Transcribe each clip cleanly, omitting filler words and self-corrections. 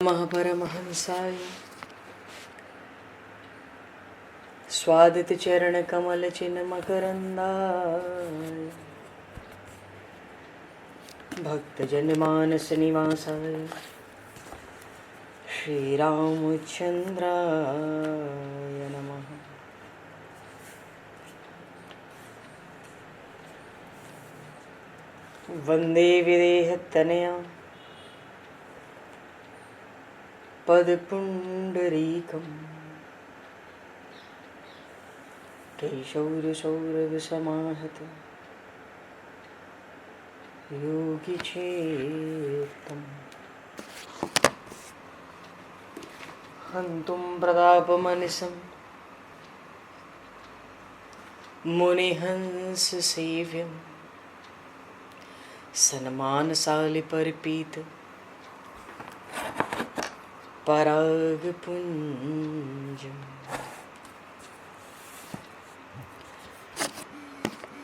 नमः परमहंसाय स्वादित चरण कमल चिन्ह मकरंदाय भक्तजन मानस निवासाय श्री रामचंद्राय नमः। वंदे विदेहतनया पदपुंडरीकम् केशौरसौरभसमाहत योगिचेत्तम् हन्तुं प्रतापमनिशं मुनिहंससेव्यं सन्मानशालिपरिपीत परागपुञ्जम्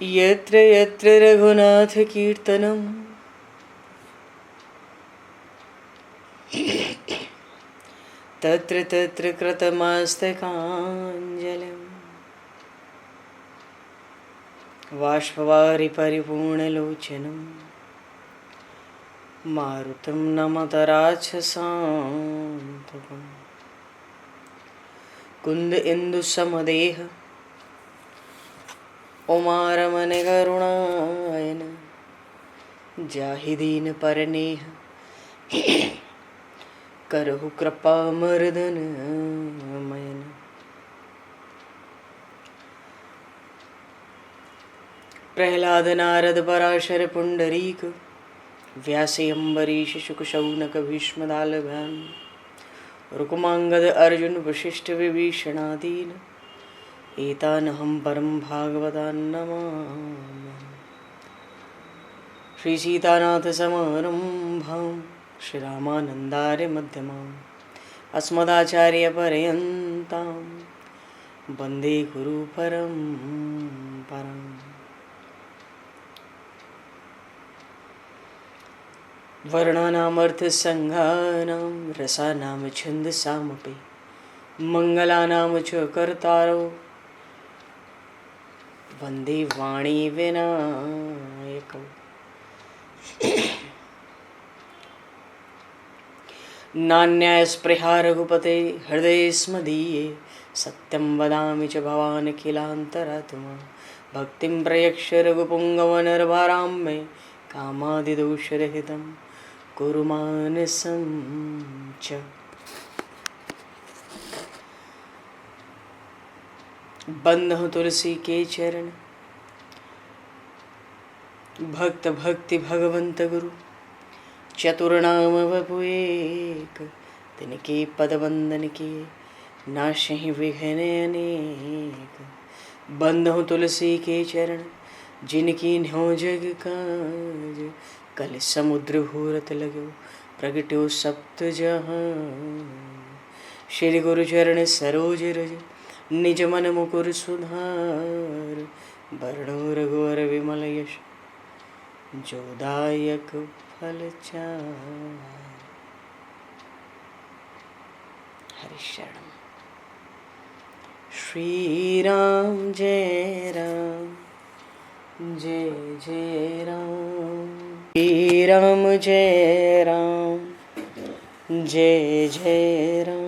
यत्र यत्र रघुनाथकीर्तनं तत्र तत्र कृतमस्तकाञ्जलिं बाष्पवारि परिपूर्णलोचनं मारुतं नमत राक्षसान्तकम् कुन्द इंदुसमदेह उमारमण करुणायन जाहि दीन परनेह करहु कृपा मर्दन मयन। प्रहलाद नारद पराशर पुंडरीक व्यासे अम्बरीश शुक शौनक भीष्म दालभ्याम रुक्मांगद अर्जुन वशिष्ठ विभीषणादीन एतानहं परम भागवतान् नमामि। श्री सीतानाथ समारंभां श्री रामानन्दार्य मध्यमाम् अस्मदाचार्य पर्यन्तां वन्दे गुरु परम्पराम्। वर्णानामर्थसङ्घानां रसानां छन्दसामपि मङ्गलानां च कर्तारो वन्दे वाणी विनायकौ। नान्यास्पृहा रघुपते हृदये स्मदीये सत्यं वदामि च भवान् अखिलान्तरात्मा भक्तिं प्रयक्ष रघुपुङ्गवनर्वरां मे कामादिदोषरहितं कुरु मानसं च। बंधु तुलसी के चरण भक्त भक्ति भगवंत गुरु चतुर्नाम वपु एक तिनके पद वंदन के नाशहि विघ्न अनेक। बंधु तुलसी के चरण जिनकी न्यो जग काज कल समुद्र घोरत लगो प्रगट्यो सप्त जहां। श्री गुरु चरण सरोज रज निज मन मुकुर सुधार वर्णो रघुवर विमल यश जोदायक फलचार। हरि शरण। श्री राम जय राम जय जय राम श्री राम जय राम जय जय राम।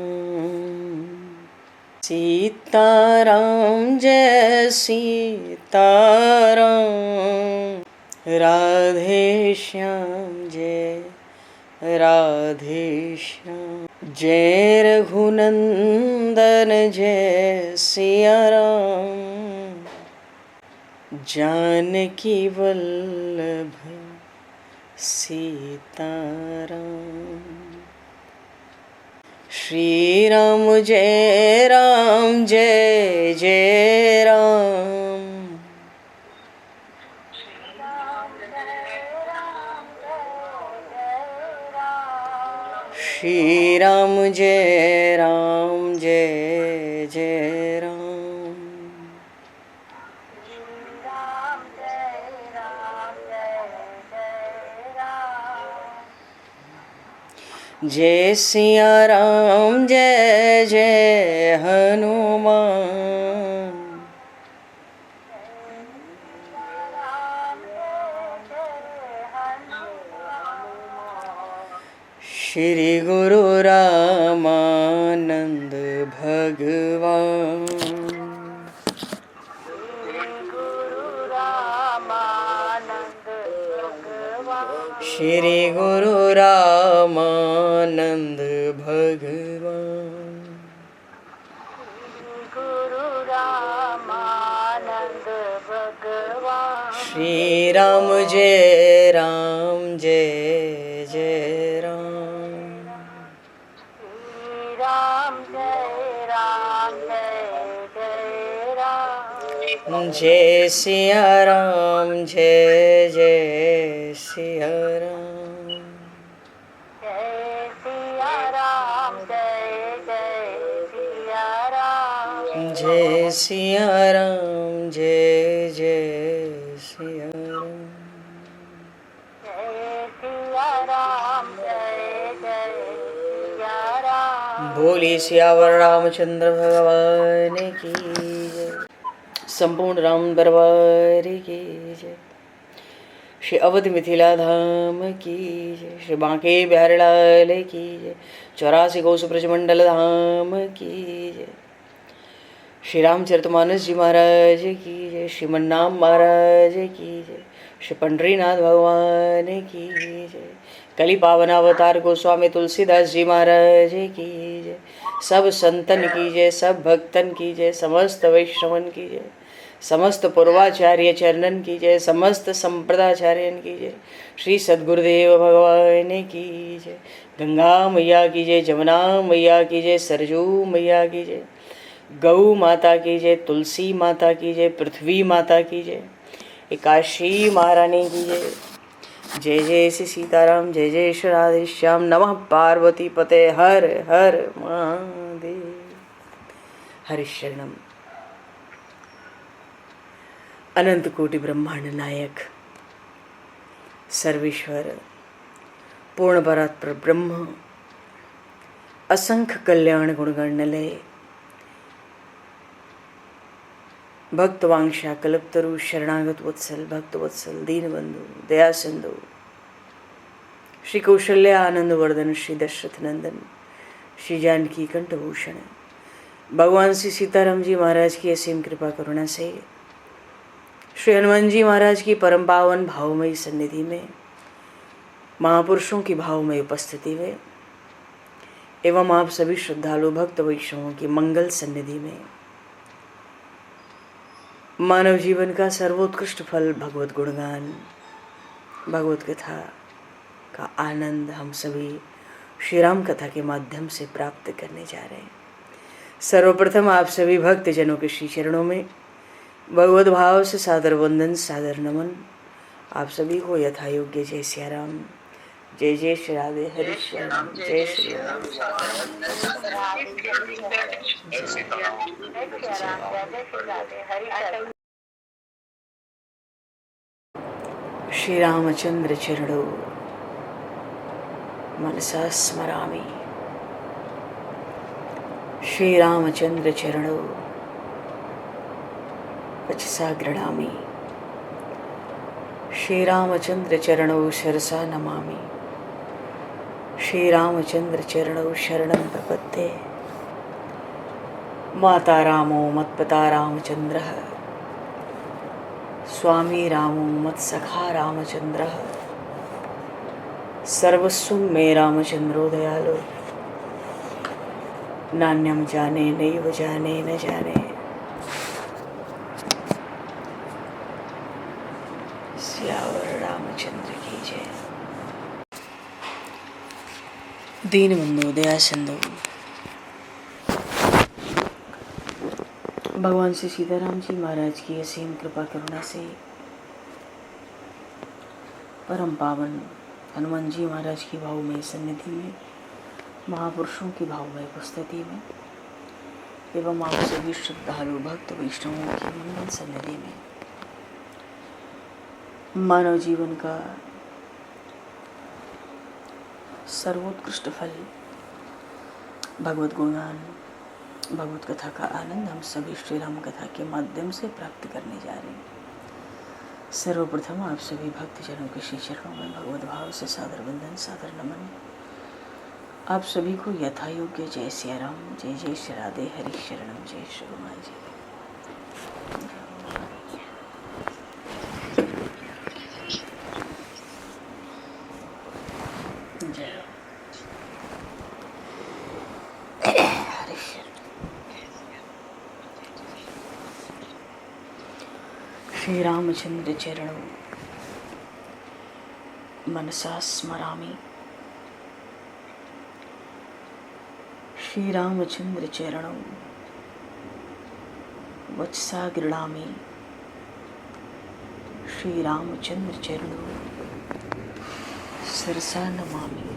सीताराम जय सीताराम राधे श्याम जय राधे श्याम। जय रघुनंदन जय सिया राम जानकी वल्लभ सीताराम। श्री राम जय जय राम श्री राम जय जय राम। जय सिया राम जय जय हनुमान। श्री गुरु रामानंद भगवान। श्री गुरु रामानंद भगवान। श्री राम जय जय राम। जय सिया राम जय जय सिया राम। जय सिया राम जय जय सिया राम। बोली सियावर रामचंद्र भगवान की जय। संपूर्ण राम दरबार की जय। श्री अवध मिथिला धाम की जय। श्री बांके बिहारी लाल की जय। 84 कोस ब्रजमंडल धाम की जय। श्री रामचरितमानस जी महाराज की जय। श्रीमन्नाम महाराज की जय। श्री पंडरीनाथ भगवान की जय। कली पावन अवतार गोस्वामी तुलसीदास जी महाराज की जय। सब संतन की जय, सब भक्तन की जय, समस्त वैष्णवन की जय, समस्त पूर्वाचार्य चरणन की जय, समस्त संप्रदाचार्यन की जय। श्री सद्गुरुदेव भगवान की जय। गंगा मैया की जय, जमुना मैया की जय, सरजू मैया की जय, गौ माता की जय, तुलसी माता की जय, पृथ्वी माता की जय, एकाशी महारानी की जय। जय जय श्री सीताराम, जय जय श्री राधेश्याम। नमः पार्वती पते हर हर महादेव। हरिशरणम। अनंत कोटि ब्रह्मांड नायक सर्वेश्वर पूर्ण परात्पर ब्रह्म असंख्य कल्याण गुणगणलय भक्तवांशा कल्पतरु शरणागत वत्सल भक्तवत्सल दीनबंधु दया सिंधु श्री कौशल्य आनंद वर्धन श्री दशरथ नंदन श्री जानकी कंठभूषण भगवान श्री सीताराम जी महाराज की असीम कृपा करुणा से श्री हनुमान जी महाराज की परम पावन भावमयी सन्निधि में महापुरुषों की भावमयी उपस्थिति में एवं आप सभी श्रद्धालु भक्त वैष्णवों की मंगल सन्निधि में मानव जीवन का सर्वोत्कृष्ट फल भगवत गुणगान भगवत कथा का आनंद हम सभी श्री राम कथा के माध्यम से प्राप्त करने जा रहे हैं। सर्वप्रथम आप सभी भक्त जनों के श्री चरणों में भगवत भाव से सादर वंदन सादर नमन। आप सभी को यथा योग्य जय सिया राम, जय जय श्री राधे हरि श्याम, जय श्री राम। श्री रामचंद्र चरणों मनसा स्मरामि। श्री रामचंद्र चरणों वचसा गृह्णामि। श्री रामचंद्र चरणों शिरसा नमामि। श्री रामचंद्र चरणों शरणं प्रपद्ये। माता रामो मत्पिता रामचंद्रः, स्वामी रामो मत्सखा रामचंद्रः, सर्वस्वं मे रामचंद्रो दयालो, नान्यं जाने नैव जाने न जाने। सियावर रामचंद्र की जय। दीनबंधु दया सिंधु भगवान श्री सीताराम जी महाराज की असीम कृपा करुणा से परम पावन हनुमान जी महाराज की भावमय सन्निधि में महापुरुषों की भावमय उपस्थिति में एवं आप सभी श्रद्धालु भक्त वैष्णवों की मंगल सन्निधि में मानव जीवन का सर्वोत्कृष्ट फल भगवत गुणगान, भगवत कथा का आनंद हम सभी श्री राम कथा के माध्यम से प्राप्त करने जा रहे हैं। सर्वप्रथम आप सभी भक्तजनों के श्री चरणों में भगवत भाव से सादर वंदन, सादर नमन। आप सभी को यथा योग्य जय सिया राम, जय जय श्री राधे, हरि शरणम, जय श्री हनुमान जी। श्री रामचंद्र चरणों मनसा स्मरामि, श्री रामचंद्र चरणों वत्सा गृणामि, श्री रामचंद्र चरणों सरसा नमामि,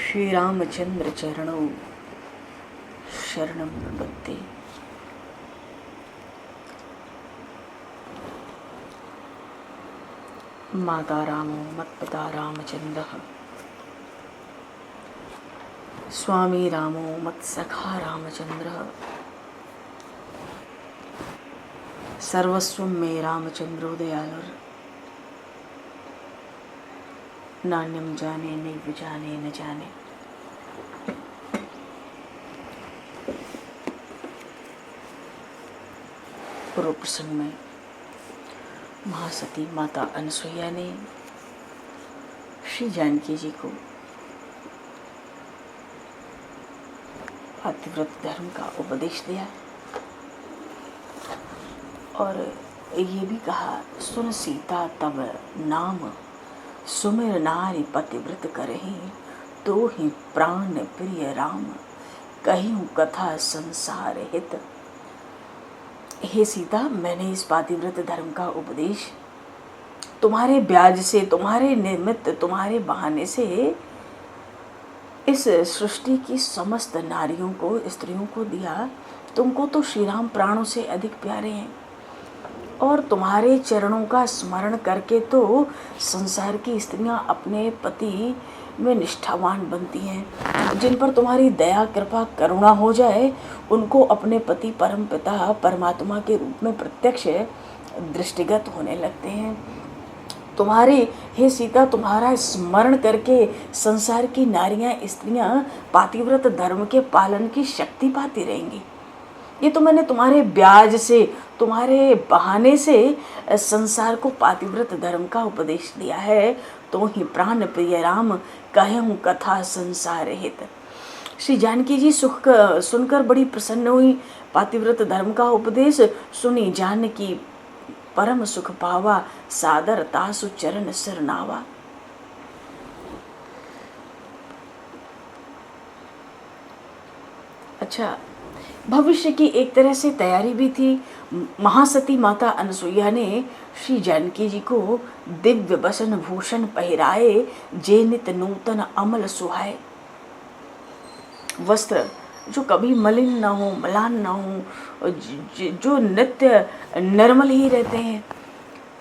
श्री रामचंद्र चरणों शरणं प्रपद्ये। माता रामो मत्पिता रामचन्द्रः, स्वामी रामो मत्सखा रामचन्द्रः, सर्वस्वं मे रामचन्द्रो दयालुर्, नान्यं जाने नैव जाने न जाने। पूर्व प्रसंग में महासती माता अनसुईया ने श्री जानकी जी को पतिव्रत धर्म का उपदेश दिया और ये भी कहा, सुन सीता तब नाम, सुमिर नारी पतिव्रत करहि, तो ही प्राण प्रिय राम, कहियूं कथा संसार हित। हे सीता, मैंने इस पातिव्रत धर्म का उपदेश तुम्हारे ब्याज से, तुम्हारे निमित्त, तुम्हारे बहाने से इस सृष्टि की समस्त नारियों को, स्त्रियों को दिया। तुमको तो श्री राम प्राणों से अधिक प्यारे हैं और तुम्हारे चरणों का स्मरण करके तो संसार की स्त्रियां अपने पति में निष्ठावान बनती हैं। जिन पर तुम्हारी दया कृपा करुणा हो जाए, उनको अपने पति परम पिता परमात्मा के रूप में प्रत्यक्ष दृष्टिगत होने लगते हैं। तुम्हारे हे सीता, तुम्हारा स्मरण करके संसार की नारियां, स्त्रियां पातिव्रत धर्म के पालन की शक्ति पाती रहेंगी। ये तो मैंने तुम्हारे ब्याज से, तुम्हारे बहाने से संसार को पातिव्रत धर्म का उपदेश दिया है। तो ही प्राण प्रिय राम, कहूं कथा संसार हित। श्री जानकी जी सुनकर बड़ी प्रसन्न हुई। पातिव्रत धर्म का उपदेश सुनी जानकी परम सुख पावा, सादर तासु चरण सरनावा। अच्छा, भविष्य की एक तरह से तैयारी भी थी। महासती माता अनसुईया ने श्री जानकी जी को दिव्य बसन भूषण पहराए, जे नित नूतन अमल सुहाए। वस्त्र जो कभी मलिन न हो, मलान न हो, जो नित्य निर्मल ही रहते हैं,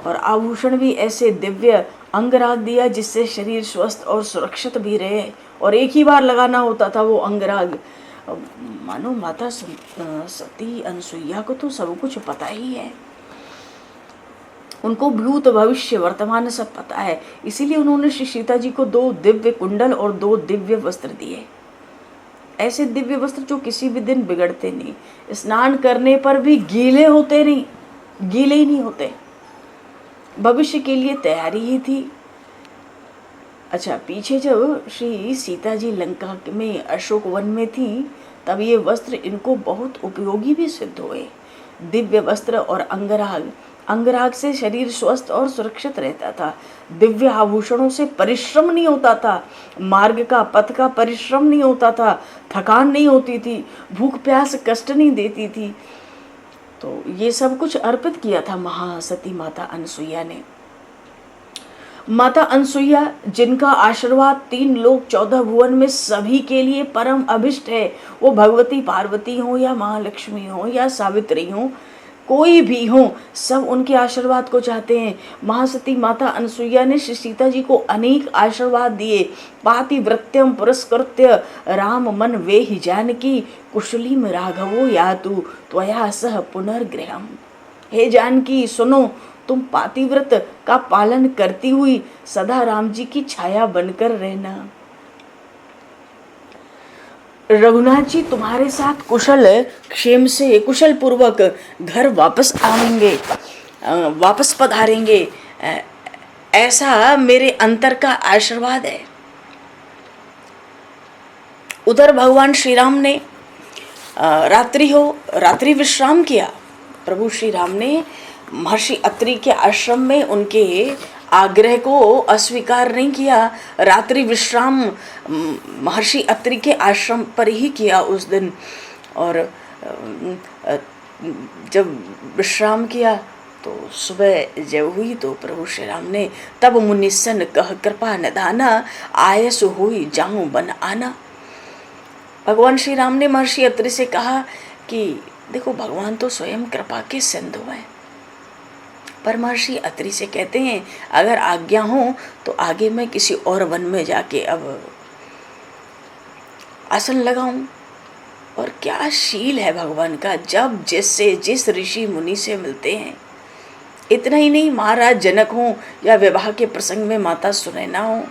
और आभूषण भी ऐसे दिव्य अंगराग दिया जिससे शरीर स्वस्थ और सुरक्षित भी रहे। और एक ही बार लगाना होता था वो अंगराग। मानो माता सती अनसुईया को तो सब कुछ पता ही है, उनको भूत भविष्य वर्तमान सब पता है। इसीलिए उन्होंने श्री सीता जी को 2 दिव्य कुंडल और 2 दिव्य वस्त्र दिए। ऐसे दिव्य वस्त्र जो किसी भी दिन बिगड़ते नहीं, स्नान करने पर भी गीले होते नहीं, गीले ही नहीं होते। भविष्य के लिए तैयारी ही थी। अच्छा, पीछे जब श्री सीता जी लंका में अशोक वन में थी, तब ये वस्त्र इनको बहुत उपयोगी भी सिद्ध हुए। दिव्य वस्त्र और अंगराग, अंगराग से शरीर स्वस्थ और सुरक्षित रहता था। दिव्य आभूषणों से परिश्रम नहीं होता था, मार्ग का, पथ का परिश्रम नहीं होता था, थकान नहीं होती थी, भूख प्यास कष्ट नहीं देती थी। तो ये सब कुछ अर्पित किया था महासती माता अनसुईया ने। माता अनसुईया, जिनका आशीर्वाद 3 लोक 14 भुवन में सभी के लिए परम अभिष्ट है, वो भगवती पार्वती हो या महालक्ष्मी हो या सावित्री हो, कोई भी हो, सब उनके आशीर्वाद को चाहते हैं। महासती माता अनसुईया ने श्री सीता जी को अनेक आशीर्वाद दिए। पातिव्रत्यम पुरस्कृत्य राम मन वे ही जानकी, कुशलीम राघवो यातु त्वया सह पुनर्गृहम। हे जानकी सुनो, तुम पातिव्रत का पालन करती हुई सदा राम जी की छाया बनकर रहना। रघुनाथ जी तुम्हारे साथ कुशल क्षेम से कुशल पूर्वक घर वापस आएंगे, वापस पधारेंगे, ऐसा मेरे अंतर का आशीर्वाद है। उधर भगवान श्री राम ने रात्रि विश्राम किया। प्रभु श्री राम ने महर्षि अत्रि के आश्रम में उनके आग्रह को अस्वीकार नहीं किया। रात्रि विश्राम महर्षि अत्रि के आश्रम पर ही किया उस दिन। और जब विश्राम किया तो सुबह जब हुई तो प्रभु श्री राम ने तब मुनिसन कह कृपा निधाना, आयस हुई जाऊं बन आना। भगवान श्री राम ने महर्षि अत्रि से कहा कि देखो भगवान तो स्वयं कृपा के सिंधु हैं। पर महर्षि अत्रि से कहते हैं अगर आज्ञा हो तो आगे मैं किसी और वन में जाके अब आसन लगाऊं। और क्या शील है भगवान का, जब जिस ऋषि मुनि से मिलते हैं। इतना ही नहीं, महाराज जनक हो या विवाह के प्रसंग में माता सुनैना हो,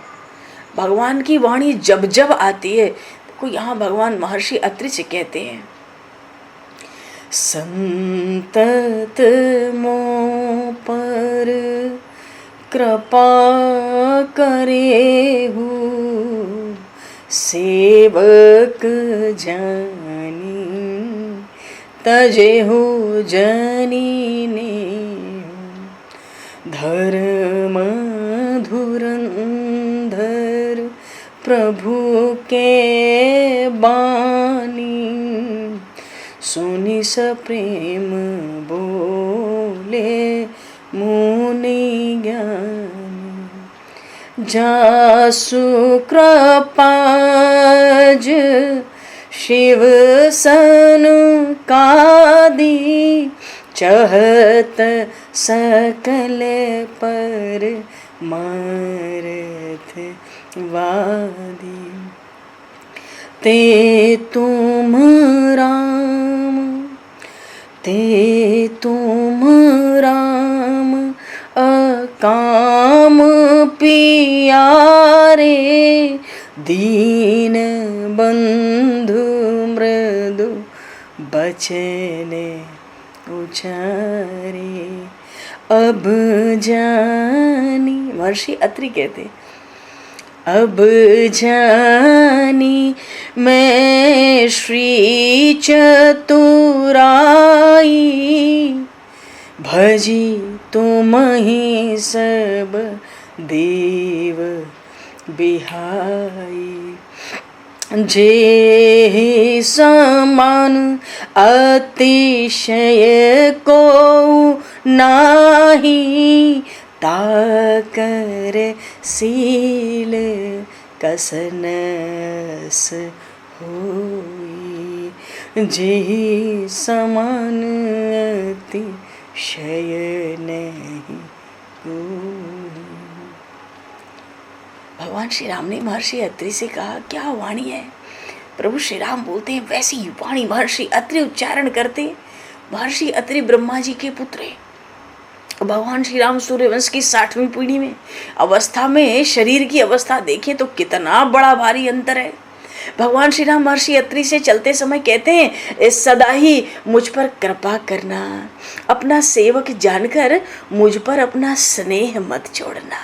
भगवान की वाणी जब जब आती है। देखो यहाँ भगवान महर्षि अत्रि से कहते हैं संतत मो पर कृपा करे हूँ, सेवक जानी तजे हो जनी ने, धर्म धुरंधर प्रभु के बानी, सुनि सप्रेम बोले मुनि ज्ञानी, जासु कृपाज शिव सनु कादी, चहत सकल पर मारथ वादी, ते तुम राम अकाम पियारे, दीन बंधु मृदु बचने उचारे, अब जानी। महर्षि अत्रि कहते अब जानी मैं श्री चतुराई, भजी तुम्हि सब देव बिहाई, जे समान अतिशय को नाही, ताकर सील कसनस होई, जे समान अतिशय नहीं कोई। भगवान श्री राम ने महर्षि अत्रि से कहा क्या वाणी है। प्रभु श्री राम बोलते हैं वैसी वाणी महर्षि अत्रि उच्चारण करते। महर्षि अत्रि ब्रह्मा जी के पुत्र हैं। भगवान श्री राम सूर्यवंश की 60वीं पीढ़ी में अवस्था में शरीर की अवस्था देखें तो कितना बड़ा भारी अंतर है। भगवान श्री राम महर्षि अत्रि से चलते समय कहते हैं सदा ही मुझ पर कृपा करना, अपना सेवक जानकर मुझ पर अपना स्नेह मत छोड़ना।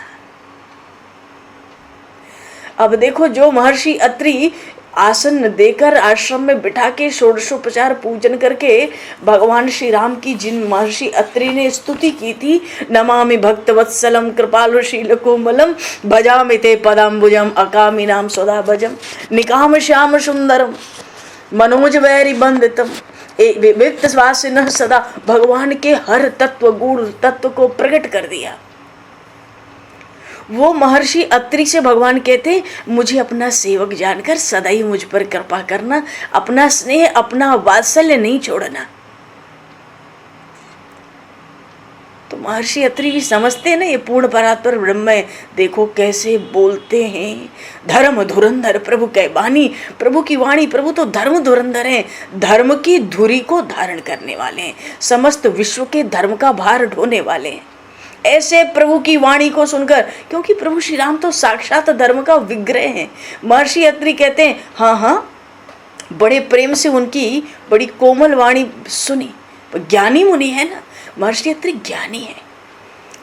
अब देखो जो महर्षि अत्रि आसन देकर आश्रम में बिठा के षोडशोपचार पूजन करके भगवान श्री राम की जिन महर्षि अत्रि ने स्तुति की थी, नमामि भक्तवत्सलम कृपालुशील कोमलम भजामि ते पदाम्बुजम अकामिनाम सदा भजम निकाम श्याम सुंदरम मनोज वैरि बंदितम विविक्त वासिनः सदा। भगवान के हर तत्व गुण तत्व को प्रकट कर दिया। वो महर्षि अत्रि से भगवान कहते मुझे अपना सेवक जानकर सदा ही मुझ पर कृपा करना, अपना स्नेह अपना वात्सल्य नहीं छोड़ना। महर्षि अत्रि जी समझते हैं ना ये पूर्ण परात्पर ब्रह्म है। देखो कैसे बोलते हैं, धर्म धुरंधर प्रभु कै वाणी, प्रभु की वाणी, प्रभु तो धर्म धुरंधर है, धर्म की धुरी को धारण करने वाले हैं, समस्त विश्व के धर्म का भार ढोने वाले हैं। ऐसे प्रभु की वाणी को सुनकर, क्योंकि प्रभु श्री राम तो साक्षात धर्म का विग्रह हैं, महर्षि अत्रि कहते हैं हाँ हाँ, बड़े प्रेम से उनकी बड़ी कोमल वाणी सुनी। ज्ञानी मुनि है ना, महर्षि अत्रि ज्ञानी है।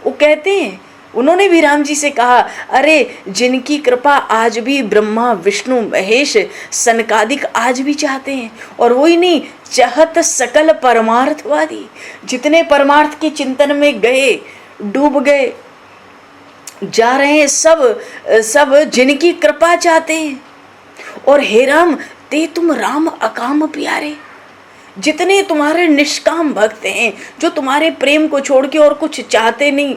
वो कहते हैं, उन्होंने भी राम जी से कहा, अरे जिनकी कृपा आज भी ब्रह्मा विष्णु महेश सनकादिक आज भी चाहते हैं, और वही नहीं चाहत सकल परमार्थवादी, जितने परमार्थ के चिंतन में गए, डूब गए, जा रहे हैं, सब जिनकी कृपा चाहते हैं। और हे राम ते तुम राम अकाम प्यारे, जितने तुम्हारे निष्काम भक्त हैं, जो तुम्हारे प्रेम को छोड़ के और कुछ चाहते नहीं,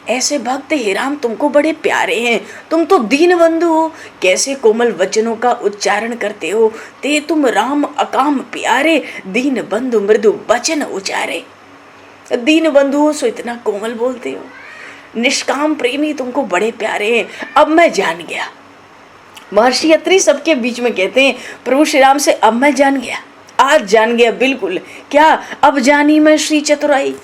ऐसे भक्त हे राम तुमको बड़े प्यारे हैं। तुम तो दीन बंधु हो, कैसे कोमल वचनों का उच्चारण करते हो। ते तुम राम अकाम प्यारे, दीन बंधु मृदु वचन उचारे। दीन बंधु हो सो इतना कोमल बोलते हो, निष्काम प्रेमी तुमको बड़े प्यारे हैं। अब मैं जान गया। महर्षि अत्रि सबके बीच में कहते हैं प्रभु श्री राम से, अब मैं जान गया, आज जान गया बिल्कुल। क्या? अब जानी मैं श्री चतुराई।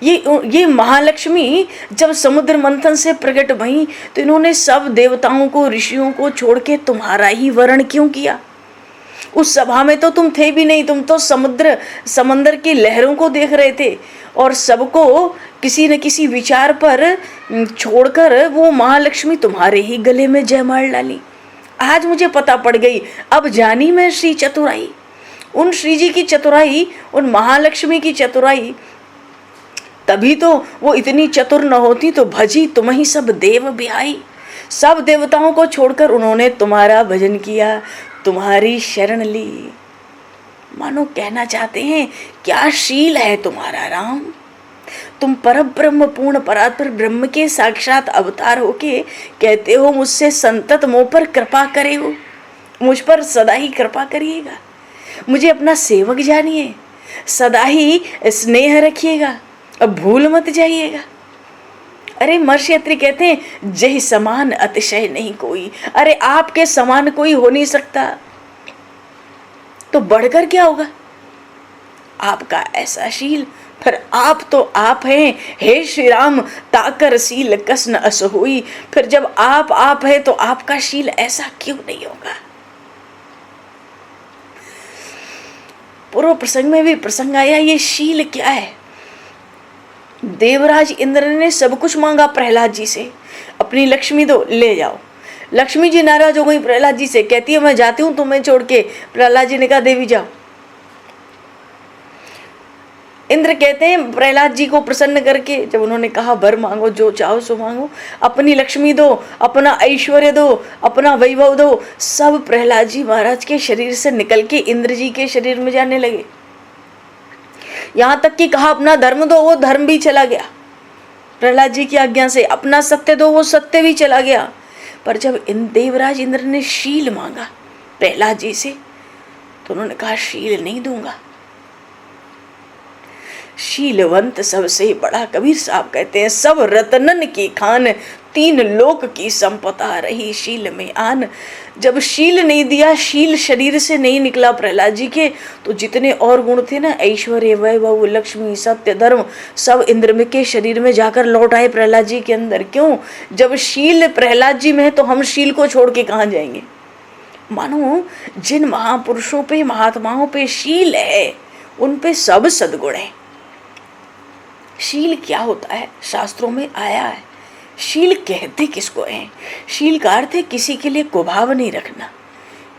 ये महालक्ष्मी जब समुद्र मंथन से प्रकट भई तो इन्होंने सब देवताओं को, ऋषियों को छोड़ के तुम्हारा ही वर्ण क्यों किया? उस सभा में तो तुम थे भी नहीं, तुम तो समंदर की लहरों को देख रहे थे, और सबको किसी न किसी विचार पर छोड़कर वो महालक्ष्मी तुम्हारे ही गले में जयमाल डाली। आज मुझे पता पड़ गई, अब जानी मैं श्री चतुराई। उन श्री जी की चतुराई, उन महालक्ष्मी की चतुराई। तभी तो वो इतनी चतुर न होती तो भजी तुम ही सब देव बिहाई। सब देवताओं को छोड़कर उन्होंने तुम्हारा भजन किया, तुम्हारी शरण ली। मानो कहना चाहते हैं, क्या शील है तुम्हारा राम। तुम परब्रह्म पूर्ण परात्पर ब्रह्म के साक्षात अवतार होके कहते हो मुझसे संतत मोह पर कृपा करे हो, मुझ पर सदा ही कृपा करिएगा, मुझे अपना सेवक जानिए, सदा ही स्नेह रखिएगा, अब भूल मत जाइएगा। अरे महर्षि अत्रि कहते हैं, जय समान अतिशय नहीं कोई। अरे आपके समान कोई हो नहीं सकता, तो बढ़कर क्या होगा आपका ऐसा शील। फिर आप तो आप हैं, हे श्री राम ताकर शील कस न अस होई। फिर जब आप है तो आपका शील ऐसा क्यों नहीं होगा। पूर्व प्रसंग में भी प्रसंग आया, ये शील क्या है। देवराज इंद्र ने सब कुछ मांगा प्रहलाद जी से, अपनी लक्ष्मी दो ले जाओ। लक्ष्मी जी नाराज हो गई प्रहलाद जी से, कहती है मैं जाती हूं तुम्हें छोड़ के। प्रहलाद जी ने कहा देवी जाओ। इंद्र कहते हैं प्रहलाद जी को प्रसन्न करके, जब उन्होंने कहा वर मांगो, जो चाहो सो मांगो, अपनी लक्ष्मी दो, अपना ऐश्वर्य दो, अपना वैभव दो, सब प्रहलाद जी महाराज के शरीर से निकल के इंद्र जी के शरीर में जाने लगे। यहाँ तक कि कहा अपना धर्म दो, वो धर्म भी चला गया प्रहलाद जी की आज्ञा से। अपना सत्य दो, वो सत्य भी चला गया। पर जब देवराज इंद्र ने शील मांगा प्रहलाद जी से, तो उन्होंने कहा शील नहीं दूंगा। शीलवंत सबसे बड़ा, कबीर साहब कहते हैं, सब रतनन की खान, तीन लोक की संपदा रही शील में आन। जब शील नहीं दिया, शील शरीर से नहीं निकला प्रहलाद जी के, तो जितने और गुण थे ना, ऐश्वर्य वैभव लक्ष्मी सत्य धर्म, सब इंद्र के शरीर में जाकर लौट आए प्रहलाद जी के अंदर। क्यों? जब शील प्रहलाद जी में है तो हम शील को छोड़ के कहाँ जाएंगे। मानो जिन महापुरुषों पे, महात्माओं पे शील है, उन पे सब सद्गुण है। शील क्या होता है शास्त्रों में आया है। शील कहते किसको है? शील का अर्थ है किसी के लिए कुभाव नहीं रखना,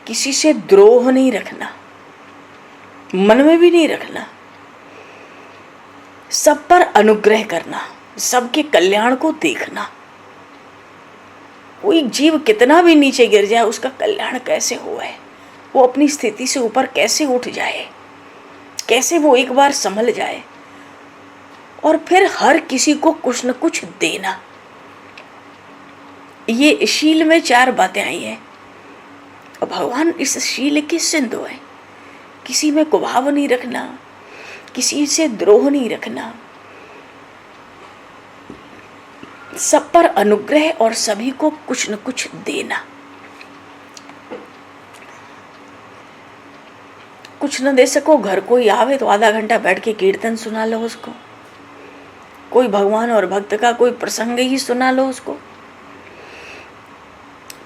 किसी से द्रोह नहीं रखना, मन में भी नहीं रखना, सब पर अनुग्रह करना, सबके कल्याण को देखना। कोई जीव कितना भी नीचे गिर जाए, उसका कल्याण कैसे हुआ है, वो अपनी स्थिति से ऊपर कैसे उठ जाए, कैसे वो एक बार संभल जाए, और फिर हर किसी को कुछ न कुछ देना। ये शील में चार बातें आई हैं। और भगवान इस शील के सिंधु है। किसी में कुभाव नहीं रखना, किसी से द्रोह नहीं रखना, सब पर अनुग्रह और सभी को कुछ न कुछ देना। कुछ न दे सको, घर कोई आवे तो आधा घंटा बैठ के कीर्तन सुना लो उसको, कोई भगवान और भक्त का कोई प्रसंग ही सुना लो उसको।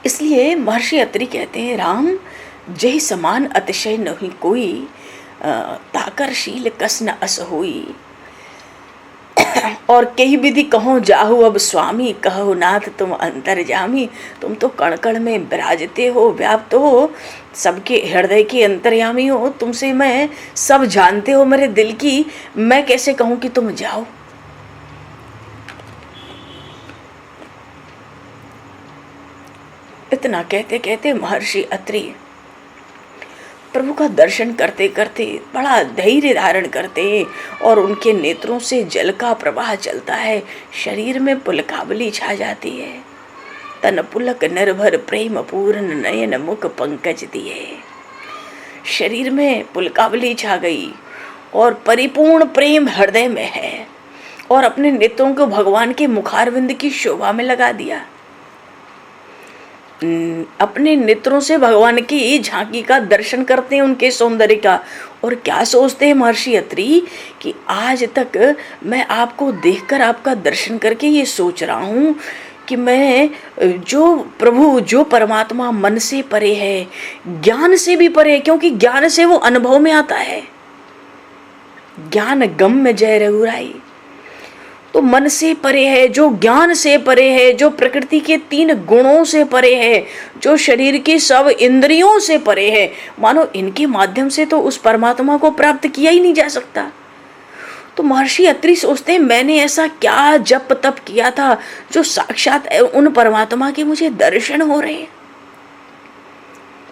इसलिए महर्षि अत्रि कहते हैं, राम जय समान अतिशय नहीं कोई, ताकर शील कस न अस होई। और कई विधि कहो जाहु अब स्वामी, कहो नाथ तुम अंतर्जामी। तुम तो कण कण में विराजते हो, व्याप्त हो, सबके हृदय के अंतर्यामी हो, तुमसे मैं सब जानते हो मेरे दिल की, मैं कैसे कहूं कि तुम जाओ। इतना कहते कहते महर्षि अत्रि प्रभु का दर्शन करते करते बड़ा धैर्य धारण करते हैं और उनके नेत्रों से जल का प्रवाह चलता है, शरीर में पुलकावली छा जाती है। तन पुलक निर्भर प्रेम पूर्ण नयन मुख पंकज दिए। शरीर में पुलकावली छा गई और परिपूर्ण प्रेम हृदय में है और अपने नेत्रों को भगवान के मुखारविंद की शोभा में लगा दिया। अपने नेत्रों से भगवान की झांकी का दर्शन करते हैं, उनके सौंदर्य का। और क्या सोचते हैं महर्षि अत्रि कि आज तक मैं आपको देखकर, आपका दर्शन करके ये सोच रहा हूँ कि मैं जो प्रभु, जो परमात्मा मन से परे है, ज्ञान से भी परे है, क्योंकि ज्ञान से वो अनुभव में आता है। ज्ञान गम में जय रघुराई। तो मन से परे है, जो ज्ञान से परे है, जो प्रकृति के 3 गुणों से परे है, जो शरीर की सब इंद्रियों से परे है, मानो इनके माध्यम से तो उस परमात्मा को प्राप्त किया ही नहीं जा सकता। तो महर्षि अत्रि सोचते हैं, मैंने ऐसा क्या जप तप किया था जो साक्षात उन परमात्मा के मुझे दर्शन हो रहे हैं।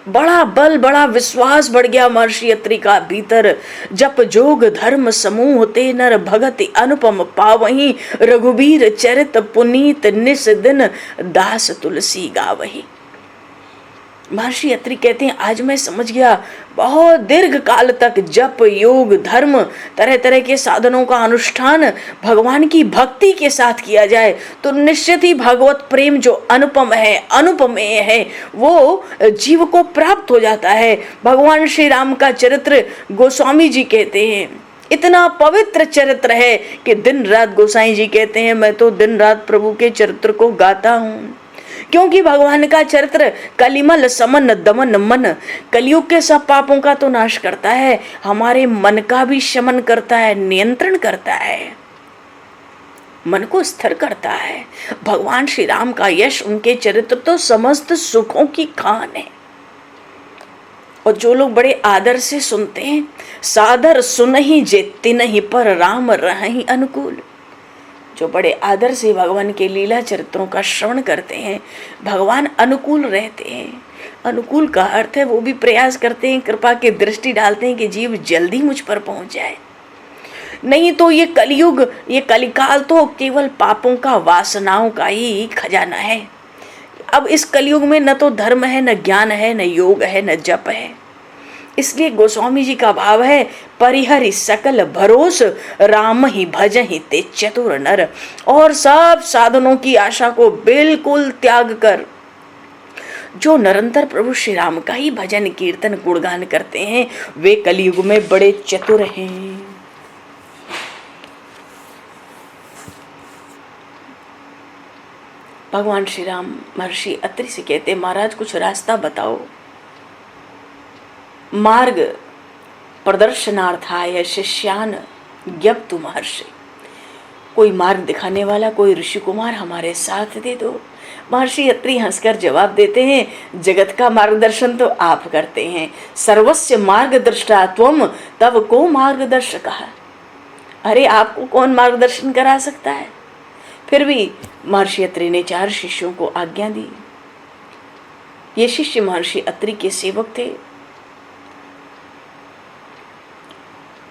बड़ा बल, बड़ा विश्वास बढ़ गया महर्षि अत्रि का भीतर। जप जोग धर्म समूह ते नर भगति अनुपम पावही, रघुबीर चरित पुनीत निस दिन दास तुलसी गावही। महर्षि अत्रि कहते हैं, आज मैं समझ गया, बहुत दीर्घ काल तक जप योग धर्म तरह तरह के साधनों का अनुष्ठान भगवान की भक्ति के साथ किया जाए तो निश्चित ही भगवत प्रेम जो अनुपम है, अनुपमेय है, वो जीव को प्राप्त हो जाता है। भगवान श्री राम का चरित्र गोस्वामी जी कहते हैं इतना पवित्र चरित्र है कि दिन रात गोसाई जी कहते हैं, मैं तो दिन रात प्रभु के चरित्र को गाता हूँ, क्योंकि भगवान का चरित्र कलिमल समन दमन मन, कलयुग के सब पापों का तो नाश करता है, हमारे मन का भी शमन करता है, नियंत्रण करता है, मन को स्थिर करता है। भगवान श्री राम का यश, उनके चरित्र तो समस्त सुखों की खान है। और जो लोग बड़े आदर से सुनते हैं, सादर सुनहि जेति नहीं पर राम रहहि अनुकूल, जो बड़े आदर से भगवान के लीला चरित्रों का श्रवण करते हैं, भगवान अनुकूल रहते हैं। अनुकूल का अर्थ है वो भी प्रयास करते हैं, कृपा की दृष्टि डालते हैं कि जीव जल्दी मुझ पर पहुंच जाए। नहीं तो ये कलयुग, ये कलिकाल तो केवल पापों का, वासनाओं का ही खजाना है। अब इस कलयुग में न तो धर्म है, न ज्ञान है, न योग है, न जप है। इसलिए गोस्वामी जी का भाव है, परिहरि सकल भरोस राम ही भजहि ते चतुर नर। और सब साधनों की आशा को बिल्कुल त्याग कर जो निरंतर प्रभु श्री राम का ही भजन कीर्तन गुणगान करते हैं, वे कलयुग में बड़े चतुर हैं। भगवान श्री राम महर्षि अत्रि से कहते, महाराज कुछ रास्ता बताओ। मार्ग प्रदर्शनार्थाय शिष्यान ज्ञप्तु महर्षि, कोई मार्ग दिखाने वाला, कोई ऋषि कुमार हमारे साथ दे दो। महर्षि अत्रि हंसकर जवाब देते हैं, जगत का मार्गदर्शन तो आप करते हैं, सर्वस्य मार्गदृष्टा त्वम तब को मार्गदर्शकः। अरे आपको कौन मार्गदर्शन करा सकता है। फिर भी महर्षि अत्रि ने 4 शिष्यों को आज्ञा दी। ये शिष्य महर्षि अत्रि के सेवक थे।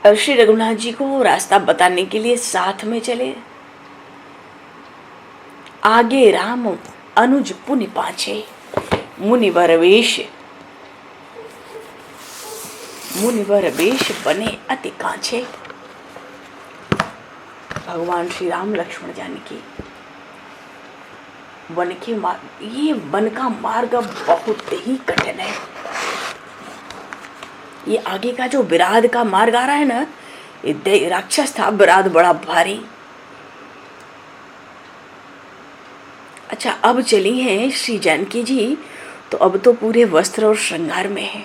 श्री रघुनाथ जी को रास्ता बताने के लिए साथ में चले। आगे राम अनुज पुनि पाछे, मुनिवर वेश बने अति कांछे। भगवान श्री राम लक्ष्मण जानकी वन के मार्ग, ये वन का मार्ग बहुत ही कठिन है। ये आगे का जो विराध का मार्ग आ रहा है ना, ये राक्षस था विराध बड़ा भारी। अच्छा, अब चली हैं श्री जानकी जी, तो अब तो पूरे वस्त्र और श्रृंगार में है।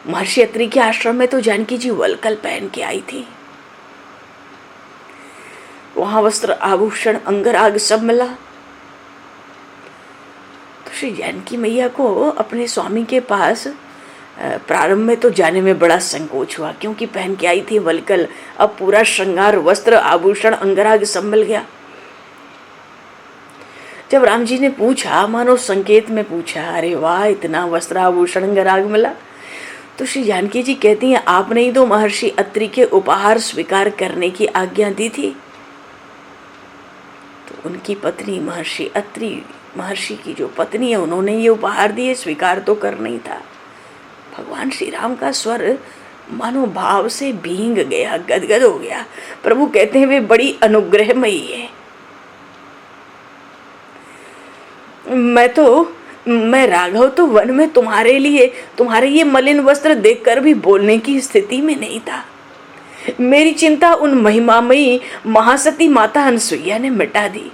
महर्षि अत्रि के आश्रम में तो जानकी जी वलकल पहन के आई थी, वहां वस्त्र आभूषण अंगराग सब मिला। तो श्री जानकी मैया को अपने स्वामी के पास प्रारंभ में तो जाने में बड़ा संकोच हुआ, क्योंकि पहन के आई थी वलकल, अब पूरा श्रृंगार वस्त्र आभूषण अंगराग सब मिल गया। जब राम जी ने पूछा, मानो संकेत में पूछा, अरे वाह इतना वस्त्र आभूषण अंगराग मिला, तो श्री जानकी जी कहती हैं, आपने ही तो महर्षि अत्रि के उपहार स्वीकार करने की आज्ञा दी थी। तो उनकी पत्नी महर्षि अत्रि, महर्षि की जो पत्नी है, उन्होंने ये उपहार दिए, स्वीकार तो करना ही था। भगवान श्री राम का स्वर मानो भाव से भींग गया, गदगद हो गया। प्रभु कहते हैं वे बड़ी अनुग्रहमयी है। मैं राघव तो वन में तुम्हारे लिए, तुम्हारे ये मलिन वस्त्र देखकर भी बोलने की स्थिति में नहीं था। मेरी चिंता उन महिमामयी महासती माता अनसुईया ने मिटा दी।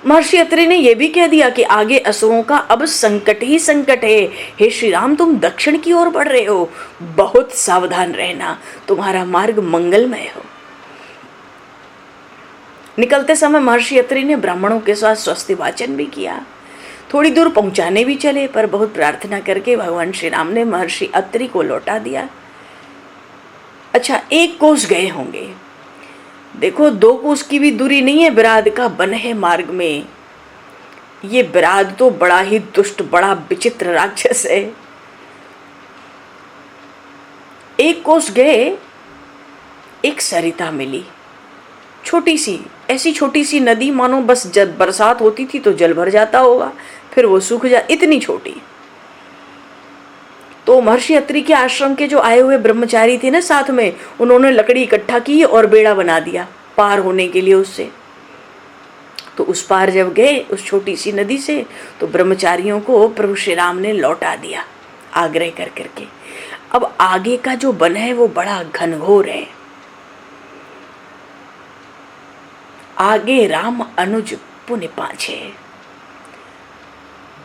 महर्षि अत्रि ने यह भी कह दिया कि आगे असुरों का अब संकट ही संकट है। हे श्री राम, तुम दक्षिण की ओर बढ़ रहे हो, बहुत सावधान रहना, तुम्हारा मार्ग मंगलमय हो। निकलते समय महर्षि अत्रि ने ब्राह्मणों के साथ स्वस्ति वाचन भी किया। थोड़ी दूर पहुंचाने भी चले, पर बहुत प्रार्थना करके भगवान श्री राम ने महर्षि अत्रि को लौटा दिया। अच्छा, 1 कोस गए होंगे, देखो 2 कोस की भी दूरी नहीं है, विराध का वन है मार्ग में। ये विराध तो बड़ा ही दुष्ट, बड़ा विचित्र राक्षस है। 1 कोस गए, एक सरिता मिली, छोटी सी, ऐसी छोटी सी नदी, मानो बस जब बरसात होती थी तो जल भर जाता होगा, फिर वो सूख जा, इतनी छोटी। तो महर्षि अत्रि के आश्रम के जो आए हुए ब्रह्मचारी थे ना साथ में, उन्होंने लकड़ी इकट्ठा की और बेड़ा बना दिया पार होने के लिए उससे। तो उस पार जब गए उस छोटी सी नदी से, तो ब्रह्मचारियों को प्रभु श्री राम ने लौटा दिया आग्रह कर करके। अब आगे का जो वन है वो बड़ा घनघोर है। आगे राम अनुज पुनि पाछे,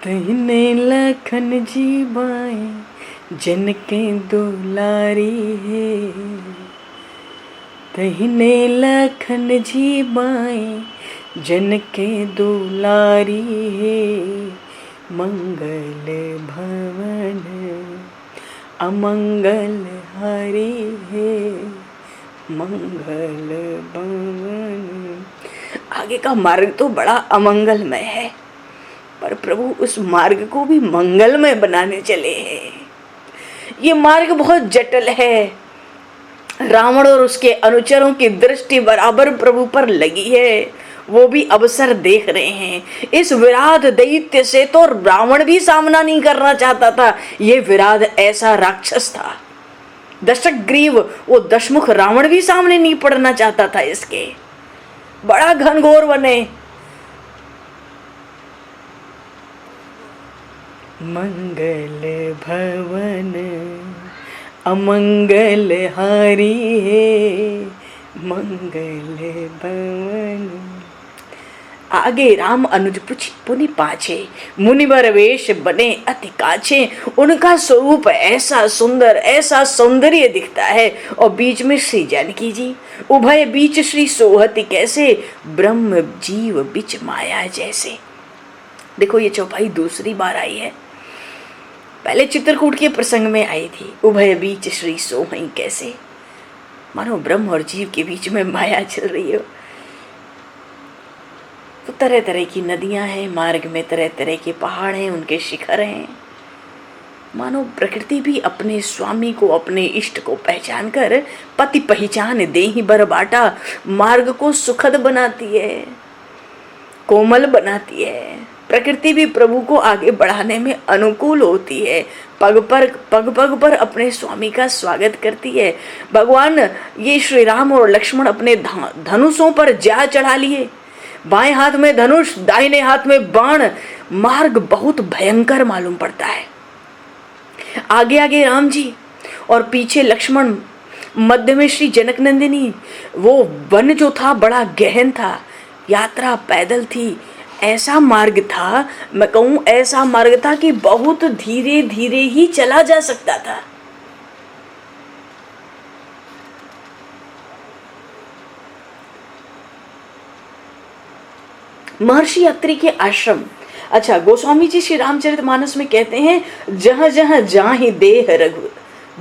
दहिने लखन जी बाएं जनके दुलारी है। दहिने लखन जी बाएं जनके दुलारी है। मंगल भवन अमंगल हरि है। मंगल भवन। आगे का मार्ग तो बड़ा अमंगलमय है, पर प्रभु उस मार्ग को भी मंगलमय बनाने चले हैं। ये मार्ग बहुत जटिल है। रावण और उसके अनुचरों की दृष्टि बराबर प्रभु पर लगी है, वो भी अवसर देख रहे हैं। इस विराध दैत्य से तो रावण भी सामना नहीं करना चाहता था। ये विराध ऐसा राक्षस था, दशग्रीव, वो दशमुख रावण भी सामने नहीं पड़ना चाहता था। इसके बड़ा घनघोर बने। मंगल भवन अमंगल हारी है। मंगल भवन। आगे राम अनुज पुनि पाछे, मुनिवर वेश बने अति काछे। उनका स्वरूप ऐसा सुंदर, ऐसा सौंदर्य दिखता है, और बीच में श्री जानकी जी, उभय बीच श्री सोहति कैसे, ब्रह्म जीव बिच माया जैसे। देखो ये चौपाई दूसरी बार आई है, पहले चित्रकूट के प्रसंग में आई थी। उभय बीच श्री सोहई कैसे, मानो ब्रह्म और जीव के बीच में माया चल रही हो। तो तरह तरह की नदियां हैं मार्ग में, तरह तरह के पहाड़ हैं, उनके शिखर हैं। मानो प्रकृति भी अपने स्वामी को, अपने इष्ट को पहचान कर, पति पहचान देहि बर बाटा, मार्ग को सुखद बनाती है। कोमल बनाती है। प्रकृति भी प्रभु को आगे बढ़ाने में अनुकूल होती है। पग पग पर अपने स्वामी का स्वागत करती है। भगवान ये श्री राम और लक्ष्मण अपने धनुषों पर जा चढ़ा लिए। बाएं हाथ में धनुष, दाहिने हाथ में बाण। मार्ग बहुत भयंकर मालूम पड़ता है। आगे आगे राम जी और पीछे लक्ष्मण, मध्य में श्री जनक नंदिनी। वो वन जो था बड़ा गहन था, यात्रा पैदल थी। ऐसा मार्ग था, मैं कहूं ऐसा मार्ग था कि बहुत धीरे धीरे ही चला जा सकता था। महर्षि अत्रि के आश्रम। अच्छा, गोस्वामी जी श्री रामचरितमानस में कहते हैं, जहां जहां जाहि देह रघु,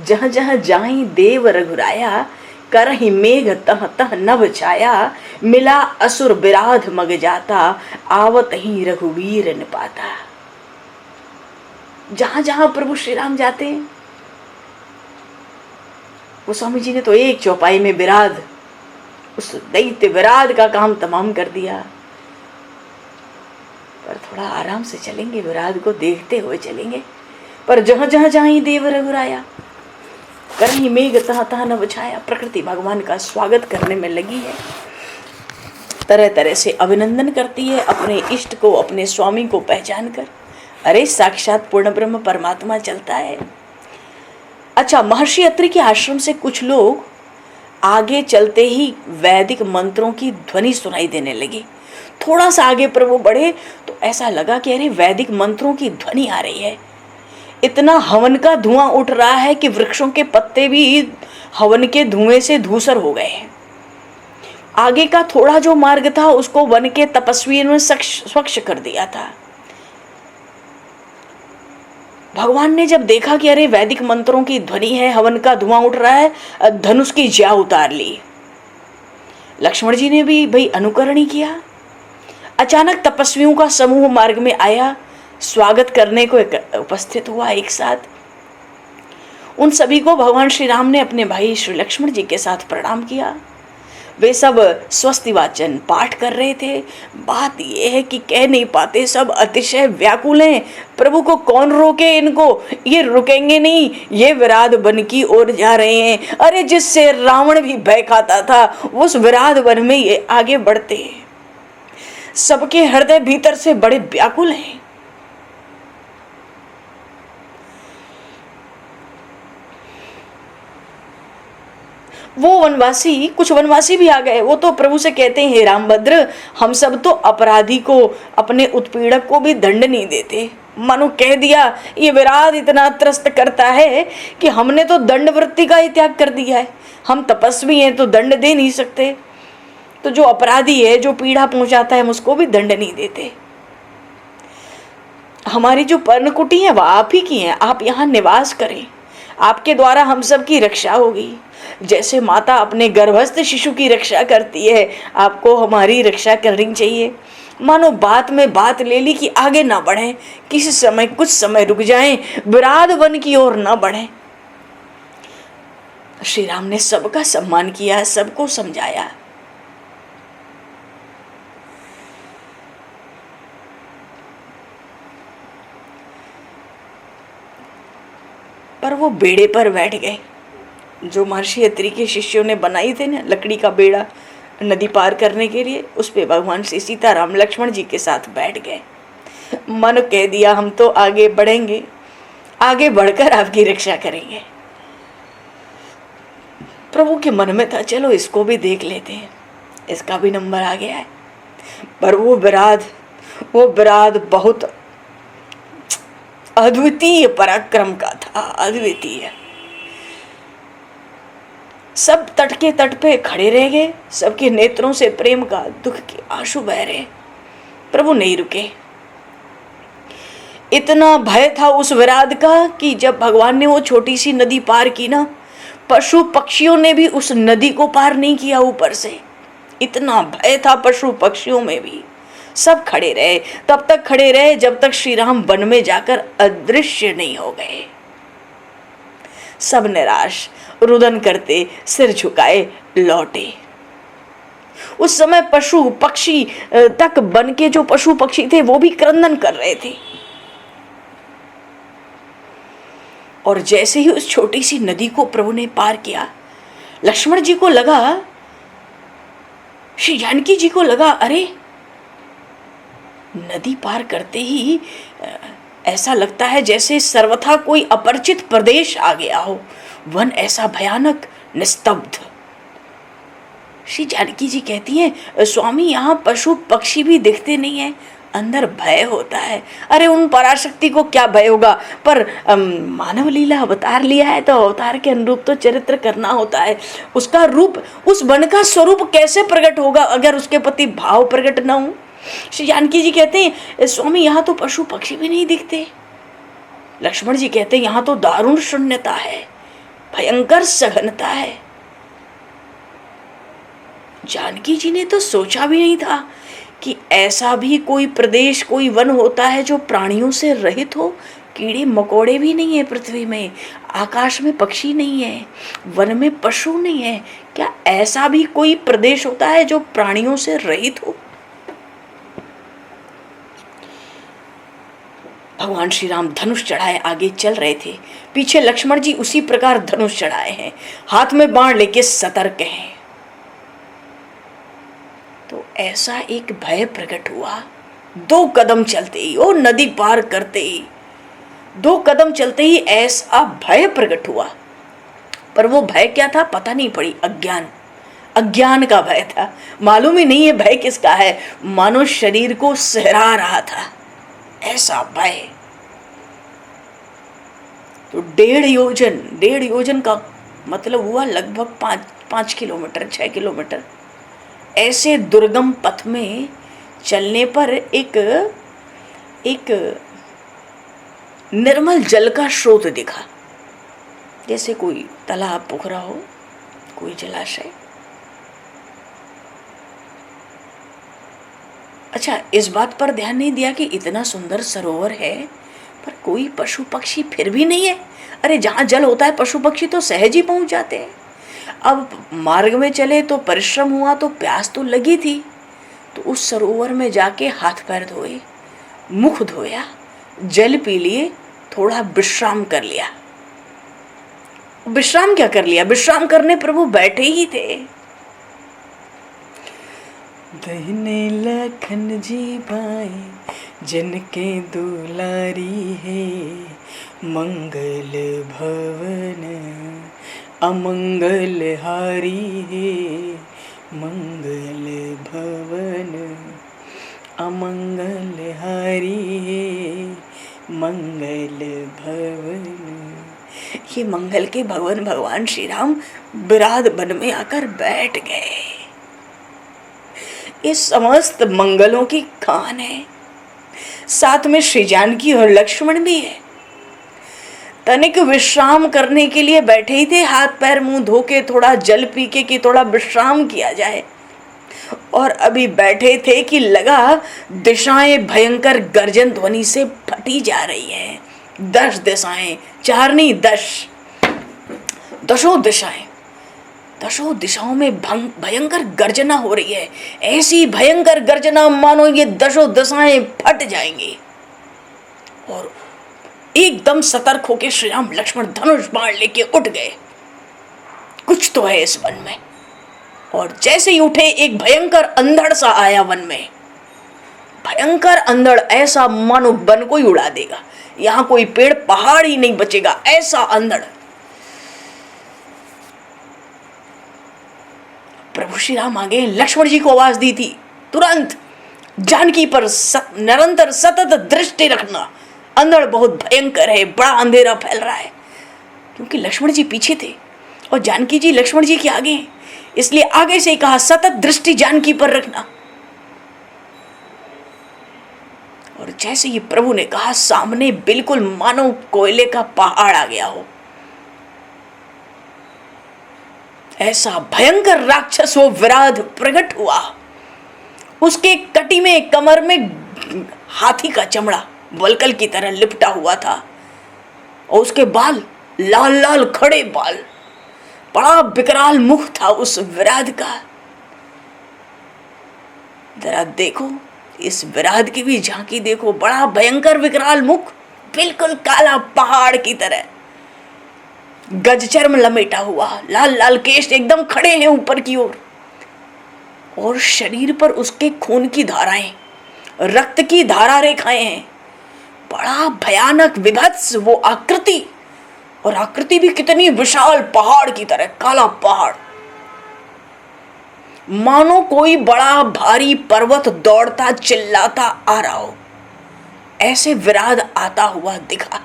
जहां जहां जाहि देव रघुराया, करहि मेघ तह तह नभ छाया, मिला असुर बिराध मग जाता, आवत ही रघुवीर निपाता। जहां जहां प्रभु श्री राम जाते हैं, गोस्वामी जी ने तो एक चौपाई में विराध, उस दैत्य विराध का काम तमाम कर दिया। पर थोड़ा आराम से चलेंगे, विराध को देखते हुए चलेंगे। पर जहां जहां जाहि देव रघुराया, करही मेघ तह तह न बछाया। प्रकृति भगवान का स्वागत करने में लगी है, तरह तरह से अभिनंदन करती है अपने इष्ट को, अपने स्वामी को पहचान कर। अरे साक्षात पूर्ण ब्रह्म परमात्मा चलता है। अच्छा, महर्षि अत्रि के आश्रम से कुछ लोग आगे चलते ही वैदिक मंत्रों की ध्वनि सुनाई देने लगी। थोड़ा सा आगे प्रभु बढ़े तो ऐसा लगा कि अरे वैदिक मंत्रों की ध्वनि आ रही है। इतना हवन का धुआं उठ रहा है कि वृक्षों के पत्ते भी हवन के धुएं से धूसर हो गए हैं। आगे का थोड़ा जो मार्ग था उसको वन के तपस्वियों ने स्वच्छ कर दिया था। भगवान ने जब देखा कि अरे वैदिक मंत्रों की ध्वनि है, हवन का धुआं उठ रहा है, धनुष की ज्या उतार ली। लक्ष्मण जी ने भी भाई अनुकरण ही किया। अचानक तपस्वियों का समूह मार्ग में आया, स्वागत करने को उपस्थित हुआ एक साथ। उन सभी को भगवान श्री राम ने अपने भाई श्री लक्ष्मण जी के साथ प्रणाम किया। वे सब स्वस्ति वाचन पाठ कर रहे थे। बात यह है कि कह नहीं पाते, सब अतिशय व्याकुल हैं। प्रभु को कौन रोके इनको, ये रुकेंगे नहीं, ये विराध वन की ओर जा रहे हैं। अरे जिससे रावण भी भय खाता था, उस विराध वन में ये आगे बढ़ते हैं। सबके हृदय भीतर से बड़े व्याकुल हैं। वो वनवासी, कुछ वनवासी भी आ गए। वो तो प्रभु से कहते हैं, हे रामभद्र, हम सब तो अपराधी को, अपने उत्पीड़क को भी दंड नहीं देते। मानो कह दिया ये विराध इतना त्रस्त करता है कि हमने तो दंड वृत्ति का ही त्याग कर दिया है। हम तपस्वी हैं तो दंड दे नहीं सकते, तो जो अपराधी है, जो पीड़ा पहुंचाता है, हम उसको भी दंड नहीं देते। हमारी जो पर्णकुटी है वह आप ही की है, आप यहाँ निवास करें, आपके द्वारा हम सब की रक्षा होगी। जैसे माता अपने गर्भस्थ शिशु की रक्षा करती है, आपको हमारी रक्षा करनी चाहिए। मानो बात में बात ले ली कि आगे ना बढ़ें, किसी समय कुछ समय रुक जाएं, विराध वन की ओर ना बढ़ें। श्री राम ने सबका सम्मान किया, सबको समझाया। पर वो बेड़े पर बैठ गए जो महर्षि अत्रि के शिष्यों ने बनाई थे ना, लकड़ी का बेड़ा नदी पार करने के लिए। उस पे भगवान श्री सीता राम लक्ष्मण जी के साथ बैठ गए। मन कह दिया हम तो आगे बढ़ेंगे, आगे बढ़कर आपकी रक्षा करेंगे। प्रभु के मन में था चलो इसको भी देख लेते हैं, इसका भी नंबर आ गया है। पर वो विराध बहुत अद्वितीय पराक्रम का था, अद्वितीय। सब तट के तट पे खड़े रह गए, सबके नेत्रों से प्रेम का, दुख के आंसू बह रहे। प्रभु नहीं रुके। इतना भय था उस विराध का कि जब भगवान ने वो छोटी सी नदी पार की ना, पशु पक्षियों ने भी उस नदी को पार नहीं किया ऊपर से। इतना भय था पशु पक्षियों में भी। सब खड़े रहे, तब तक खड़े रहे जब तक श्री राम वन में जाकर अदृश्य नहीं हो गए। सब निराश, रुदन करते, सिर झुकाए लौटे। उस समय पशु पक्षी तक वन के जो पशु पक्षी थे वो भी क्रंदन कर रहे थे। और जैसे ही उस छोटी सी नदी को प्रभु ने पार किया, लक्ष्मण जी को लगा, श्री जानकी जी को लगा, अरे नदी पार करते ही ऐसा लगता है जैसे सर्वथा कोई अपरिचित प्रदेश आ गया हो, वन ऐसा भयानक निस्तब्ध। श्री जानकी जी कहती हैं, स्वामी यहाँ पशु पक्षी भी दिखते नहीं है, अंदर भय होता है। अरे उन पराशक्ति को क्या भय होगा, पर मानव लीला अवतार लिया है तो अवतार के अनुरूप तो चरित्र करना होता है। उसका रूप, उस वन का स्वरूप कैसे प्रकट होगा अगर उसके प्रति भाव प्रकट न हो। श्री जानकी जी कहते हैं, स्वामी यहाँ तो पशु पक्षी भी नहीं दिखते। लक्ष्मण जी कहते हैं, यहाँ तो दारुण शून्यता है, भयंकर सघनता है। जानकी जी ने तो सोचा भी नहीं था कि ऐसा भी कोई प्रदेश, कोई वन होता है जो प्राणियों से रहित हो। कीड़े मकोड़े भी नहीं है पृथ्वी में, आकाश में पक्षी नहीं है, वन में पशु नहीं है। क्या ऐसा भी कोई प्रदेश होता है जो प्राणियों से रहित हो? भगवान श्री राम धनुष चढ़ाए आगे चल रहे थे, पीछे लक्ष्मण जी उसी प्रकार धनुष चढ़ाए हैं, हाथ में बाण लेके सतर्क हैं। तो ऐसा एक भय प्रकट हुआ। 2 कदम चलते ही, ओ नदी पार करते ही, 2 कदम चलते ही ऐसा भय प्रकट हुआ। पर वो भय क्या था पता नहीं पड़ी। अज्ञान का भय था। मालूम ही नहीं है भय किसका है, मानो शरीर को सहरा रहा था ऐसा भय। तो 1.5 योजन का मतलब हुआ लगभग 5 किलोमीटर, 6 किलोमीटर। ऐसे दुर्गम पथ में चलने पर एक निर्मल जल का स्रोत दिखा, जैसे कोई तालाब पोखरा हो, कोई जलाशय। अच्छा, इस बात पर ध्यान नहीं दिया कि इतना सुंदर सरोवर है पर कोई पशु पक्षी फिर भी नहीं है। अरे जहाँ जल होता है पशु पक्षी तो सहज ही पहुँच जाते हैं। अब मार्ग में चले तो परिश्रम हुआ, तो प्यास तो लगी थी, तो उस सरोवर में जाके हाथ पैर धोए, मुख धोया, जल पी लिए, थोड़ा विश्राम कर लिया। विश्राम क्या कर लिया, विश्राम करने प्रभु बैठे ही थे। दहिने लखन जी भाई जिनके दुलारी है, मंगल भवन अमंगल हारी है, मंगल भवन अमंगल हारी है, मंगल भवन। ये मंगल के भगवान भगवान श्री राम विराट वन में आकर बैठ गए। इस समस्त मंगलों की खान है, साथ में श्री जानकी और लक्ष्मण भी है। तनिक विश्राम करने के लिए बैठे ही थे, हाथ पैर मुंह धो के, थोड़ा जल पी के कि थोड़ा विश्राम किया जाए। और अभी बैठे थे कि लगा दिशाएं भयंकर गर्जन ध्वनि से फटी जा रही हैं। 10 दिशाएं, 4 नहीं 10, 10 दिशाओं में भयंकर गर्जना हो रही है। ऐसी भयंकर गर्जना मानो ये 10 दिशाएं फट जाएंगी। और एकदम सतर्क होकर श्री राम लक्ष्मण धनुष बाण लेके उठ गए। कुछ तो है इस वन में। और जैसे ही उठे, एक भयंकर अंधड़ सा आया वन में। भयंकर अंधड़, ऐसा मानो वन को ही उड़ा देगा, यहाँ कोई पेड़ पहाड़ ही नहीं बचेगा, ऐसा अंधड़। प्रभु श्री राम आ गए। लक्ष्मण जी को आवाज दी थी, तुरंत जानकी पर निरंतर सतत दृष्टि रखना। अंधड़ बहुत भयंकर है, बड़ा अंधेरा फैल रहा है। क्योंकि लक्ष्मण जी पीछे थे और जानकी जी लक्ष्मण जी के आगे हैं, इसलिए आगे से कहा सतत दृष्टि जानकी पर रखना। और जैसे ही प्रभु ने कहा, सामने बिल्कुल मानो कोयले का पहाड़ आ गया हो। ऐसा भयंकर राक्षस वो विराट प्रकट हुआ। उसके कटी में, कमर में हाथी का चमड़ा वलकल की तरह लिपटा हुआ था और उसके बाल लाल लाल खड़े बाल, बड़ा विकराल मुख था उस विराट का। जरा देखो इस विराट की भी झांकी देखो, बड़ा भयंकर विकराल मुख, बिल्कुल काला पहाड़ की तरह, गज चर्म लपेटा हुआ, लाल लाल केश एकदम खड़े हैं ऊपर की ओर, और शरीर पर उसके खून की धाराएं, रक्त की धारा रेखाएं हैं। बड़ा भयानक विभत्स वो आकृति, और आकृति भी कितनी विशाल, पहाड़ की तरह काला पहाड़, मानो कोई बड़ा भारी पर्वत दौड़ता चिल्लाता आ रहा हो, ऐसे विराट आता हुआ दिखा।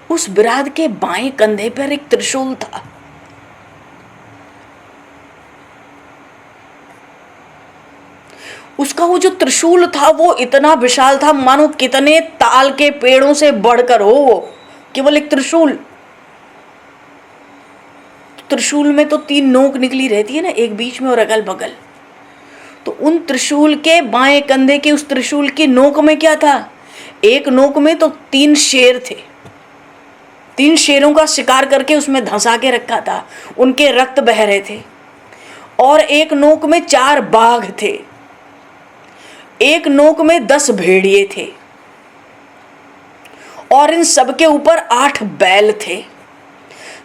उस विराट के बाएं कंधे पर एक त्रिशूल था। उसका वो जो त्रिशूल था वो इतना विशाल था, मानो कितने ताल के पेड़ों से बढ़कर हो वो केवल एक त्रिशूल। त्रिशूल में तो 3 नोक निकली रहती है ना, एक बीच में और अगल बगल। तो उन त्रिशूल के बाएं कंधे के उस त्रिशूल की नोक में क्या था? एक नोक में तो 3 शेर थे, 3 शेरों का शिकार करके उसमें धंसा के रखा था, उनके रक्त बह रहे थे। और एक नोक में 4 बाघ थे, एक नोक में 10 भेड़िए थे, और इन सबके ऊपर 8 बैल थे।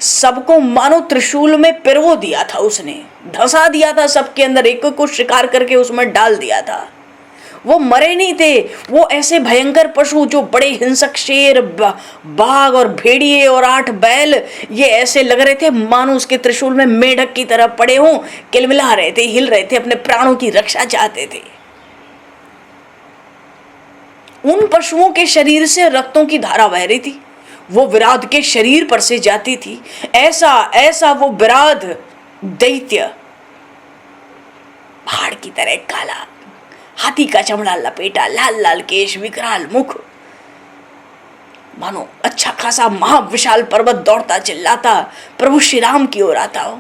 सबको मानो त्रिशूल में पिरो दिया था, उसने धंसा दिया था सबके अंदर, एक को शिकार करके उसमें डाल दिया था। वो मरे नहीं थे, वो ऐसे भयंकर पशु जो बड़े हिंसक शेर, बाघ और भेड़िए और 8 बैल, ये ऐसे लग रहे थे मानो उसके त्रिशूल में मेढक की तरह पड़े हों, किलमिला रहे थे, हिल रहे थे, अपने प्राणों की रक्षा चाहते थे। उन पशुओं के शरीर से रक्तों की धारा बह रही थी, वो विराट के शरीर पर से जाती थी। ऐसा ऐसा वो विराट दैत्य, पहाड़ की तरह काला, हाथी का चमड़ा लपेटा, लाल लाल केश, विकराल मुख, मानो अच्छा खासा महाविशाल पर्वत दौड़ता चिल्लाता प्रभु श्री राम की ओर आता हो।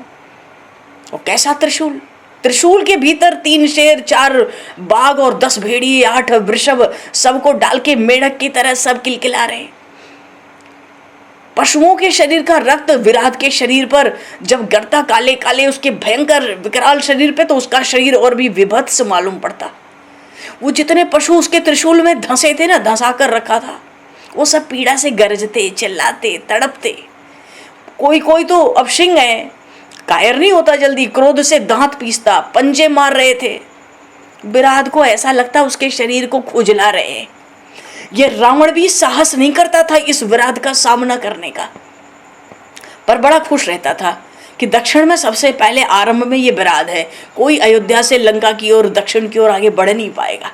और कैसा त्रिशूल, त्रिशूल के भीतर 3 शेर, 4 बाघ और 10 भेड़िए, 8 वृषभ, सबको डाल के मेढक की तरह सब किलकिला रहे। पशुओं के शरीर का रक्त विराट के शरीर पर जब गिरता काले काले उसके भयंकर विकराल शरीर पे, तो उसका शरीर और भी विभत्स मालूम पड़ता। वो जितने पशु उसके त्रिशूल में धंसे थे ना, धंसा कर रखा था, वो सब पीड़ा से गरजते, चिल्लाते, तड़पते। कोई कोई तो अपशिंग है, कायर नहीं होता जल्दी, क्रोध से दांत पीसता, पंजे मार रहे थे। विराट को ऐसा लगता उसके शरीर को खुजला रहे हैं। ये रावण भी साहस नहीं करता था इस विराट का सामना करने का, पर बड़ा खुश रहता था कि दक्षिण में सबसे पहले आरंभ में ये विराट है, कोई अयोध्या से लंका की ओर, दक्षिण की ओर आगे बढ़ नहीं पाएगा।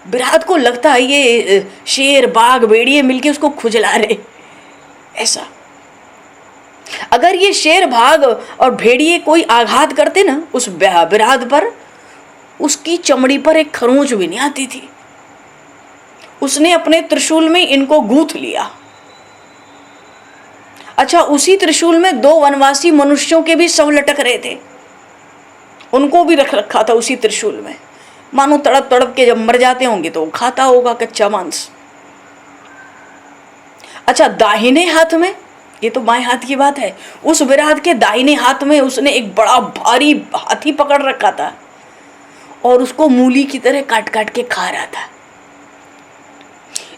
विराट को लगता है ये शेर, बाघ, भेड़िए मिलके उसको खुजला रहे। ऐसा अगर ये शेर, बाघ और भेड़िए कोई आघात करते ना उस विराट पर, उसकी चमड़ी पर एक खरोंच भी नहीं आती थी। उसने अपने त्रिशूल में इनको गूंथ लिया। अच्छा, उसी त्रिशूल में 2 वनवासी मनुष्यों के भी शव लटक रहे थे, उनको भी रख रखा था उसी त्रिशूल में, मानो तड़प तड़प के जब मर जाते होंगे तो खाता होगा कच्चा मांस। अच्छा, दाहिने हाथ में, ये तो बाएं हाथ की बात है, उस विराट के दाहिने हाथ में उसने एक बड़ा भारी हाथी पकड़ रखा था और उसको मूली की तरह काट काट के खा रहा था।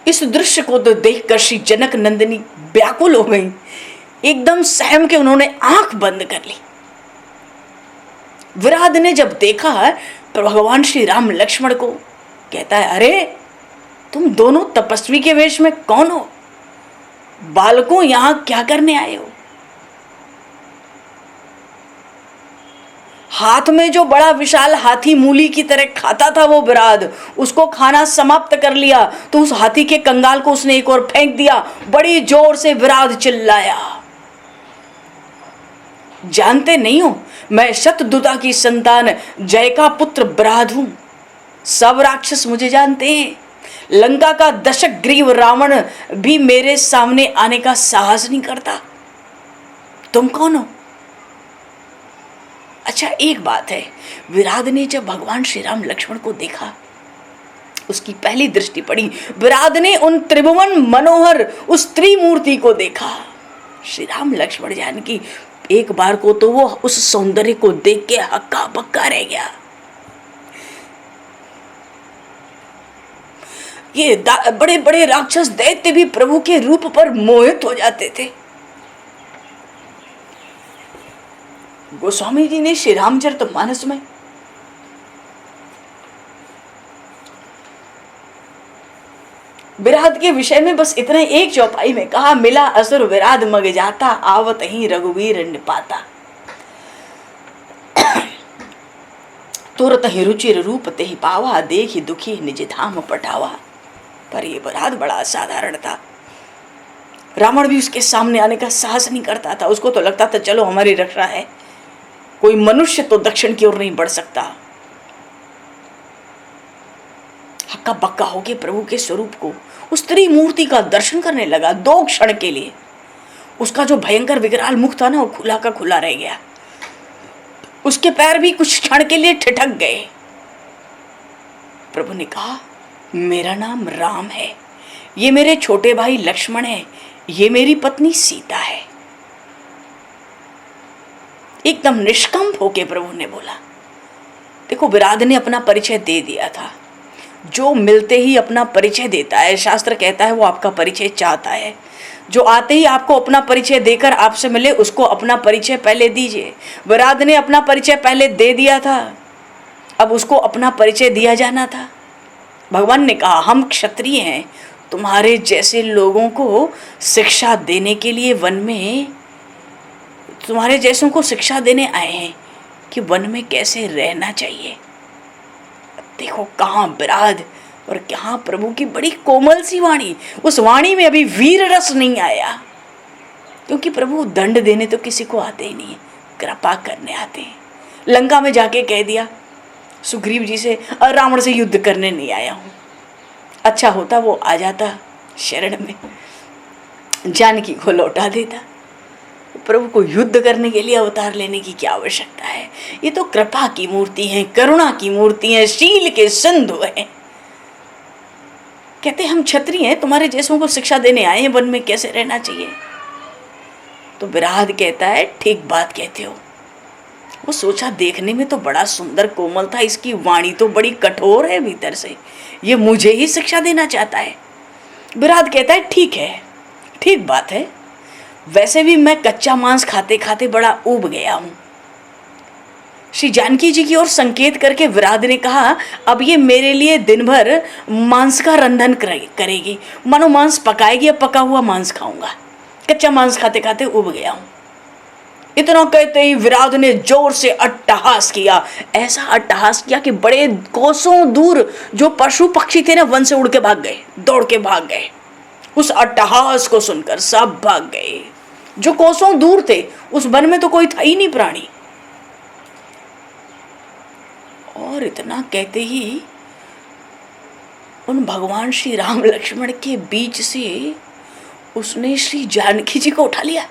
इस दृश्य को तो देखकर श्री जनक नंदिनी व्याकुल हो गई, एकदम सहम के उन्होंने आंख बंद कर ली। विराट ने जब देखा तो भगवान श्री राम लक्ष्मण को कहता है, अरे तुम दोनों तपस्वी के वेश में कौन हो? बालकों, यहां क्या करने आए हो? हाथ में जो बड़ा विशाल हाथी मूली की तरह खाता था वो विराट, उसको खाना समाप्त कर लिया तो उस हाथी के कंगाल को उसने एक और फेंक दिया। बड़ी जोर से विराट चिल्लाया, जानते नहीं हो मैं शतदुता की संतान जय का पुत्र विराट हूं। सब राक्षस मुझे जानते हैं, लंका का दशग्रीव रावण भी मेरे सामने आने का साहस नहीं करता। तुम कौन हो? अच्छा, एक बात है, विराट ने जब भगवान श्री राम लक्ष्मण को देखा उसकी पहली दृष्टि पड़ी, विराट ने उन त्रिभुवन मनोहर उस त्रिमूर्ति को देखा। श्री राम लक्ष्मण जानकी एक बार को तो वो उस सौंदर्य को देख के हक्का बक्का रह गया। ये बड़े बड़े राक्षस दैत्य भी प्रभु के रूप पर मोहित हो जाते थे। गोस्वामी जी ने श्री रामचरितमानस में विराट के विषय में बस इतना एक चौपाई में कहा, मिला असुर विराट मग जाता, आवत ही रघुवीर निपाता। तुरत ही रुचिर रूप ते ही पावा, देखी दुखी निज धाम पटावा। पर ये विराट बड़ा असाधारण था। रावण भी उसके सामने आने का साहस नहीं करता था। उसको तो लगता था चलो हमारी रक्षा है, कोई मनुष्य तो दक्षिण की ओर नहीं बढ़ सकता। हक्का बक्का होके प्रभु के स्वरूप को, उस त्रिमूर्ति का दर्शन करने लगा। 2 क्षण के लिए उसका जो भयंकर विकराल मुख था ना, वो खुला का खुला रह गया। उसके पैर भी कुछ क्षण के लिए ठिठक गए। प्रभु ने कहा, मेरा नाम राम है, ये मेरे छोटे भाई लक्ष्मण है, ये मेरी पत्नी सीता है। एकदम निष्कंप होके प्रभु ने बोला। देखो, विराट ने अपना परिचय दे दिया था। जो मिलते ही अपना परिचय देता है, शास्त्र कहता है वो आपका परिचय चाहता है। जो आते ही आपको अपना परिचय देकर आपसे मिले, उसको अपना परिचय पहले दीजिए। विराट ने अपना परिचय पहले दे दिया था, अब उसको अपना परिचय दिया जाना था। भगवान ने कहा, हम क्षत्रिय हैं, तुम्हारे जैसे लोगों को शिक्षा देने के लिए वन में, तुम्हारे जैसों को शिक्षा देने आए हैं कि वन में कैसे रहना चाहिए। देखो कहाँ विराट और कहाँ प्रभु की बड़ी कोमल सी वाणी। उस वाणी में अभी वीर रस नहीं आया, क्योंकि प्रभु दंड देने तो किसी को आते ही नहीं है, कृपा करने आते हैं। लंका में जाके कह दिया सुग्रीव जी से, रावण से युद्ध करने नहीं आया हूँ। अच्छा होता वो आ जाता शरण में, जानकी को लौटा देता। प्रभु को युद्ध करने के लिए अवतार लेने की क्या आवश्यकता है। ये तो कृपा की मूर्ति है, करुणा की मूर्ति है, शील के सिंधु है। कहते हम क्षत्रिय हैं, तुम्हारे जैसों को शिक्षा देने आए हैं वन में कैसे रहना चाहिए। तो विराट कहता है, ठीक बात कहते हो। वो सोचा देखने में तो बड़ा सुंदर कोमल था, इसकी वाणी तो बड़ी कठोर है भीतर से, ये मुझे ही शिक्षा देना चाहता है। विराट कहता है, ठीक है, ठीक बात है, वैसे भी मैं कच्चा मांस खाते खाते बड़ा ऊब गया हूं। श्री जानकी जी की ओर संकेत करके विराट ने कहा, अब ये मेरे लिए दिन भर मांस का रंधन करेगी, मानो मांस पकाएगी, अब पका हुआ मांस खाऊंगा, कच्चा मांस खाते खाते ऊब गया हूं। इतना कहते ही विराट ने जोर से अट्टहास किया। ऐसा अट्टहास किया कि बड़े कोसों दूर जो पशु पक्षी थे ना, वन से उड़ के भाग गए, दौड़ के भाग गए। उस अट्टहास को सुनकर सब भाग गए। जो कोसों दूर थे, उस वन में तो कोई था ही नहीं प्राणी। और इतना कहते ही उन भगवान श्री राम लक्ष्मण के बीच से उसने श्री जानकी जी को उठा लिया,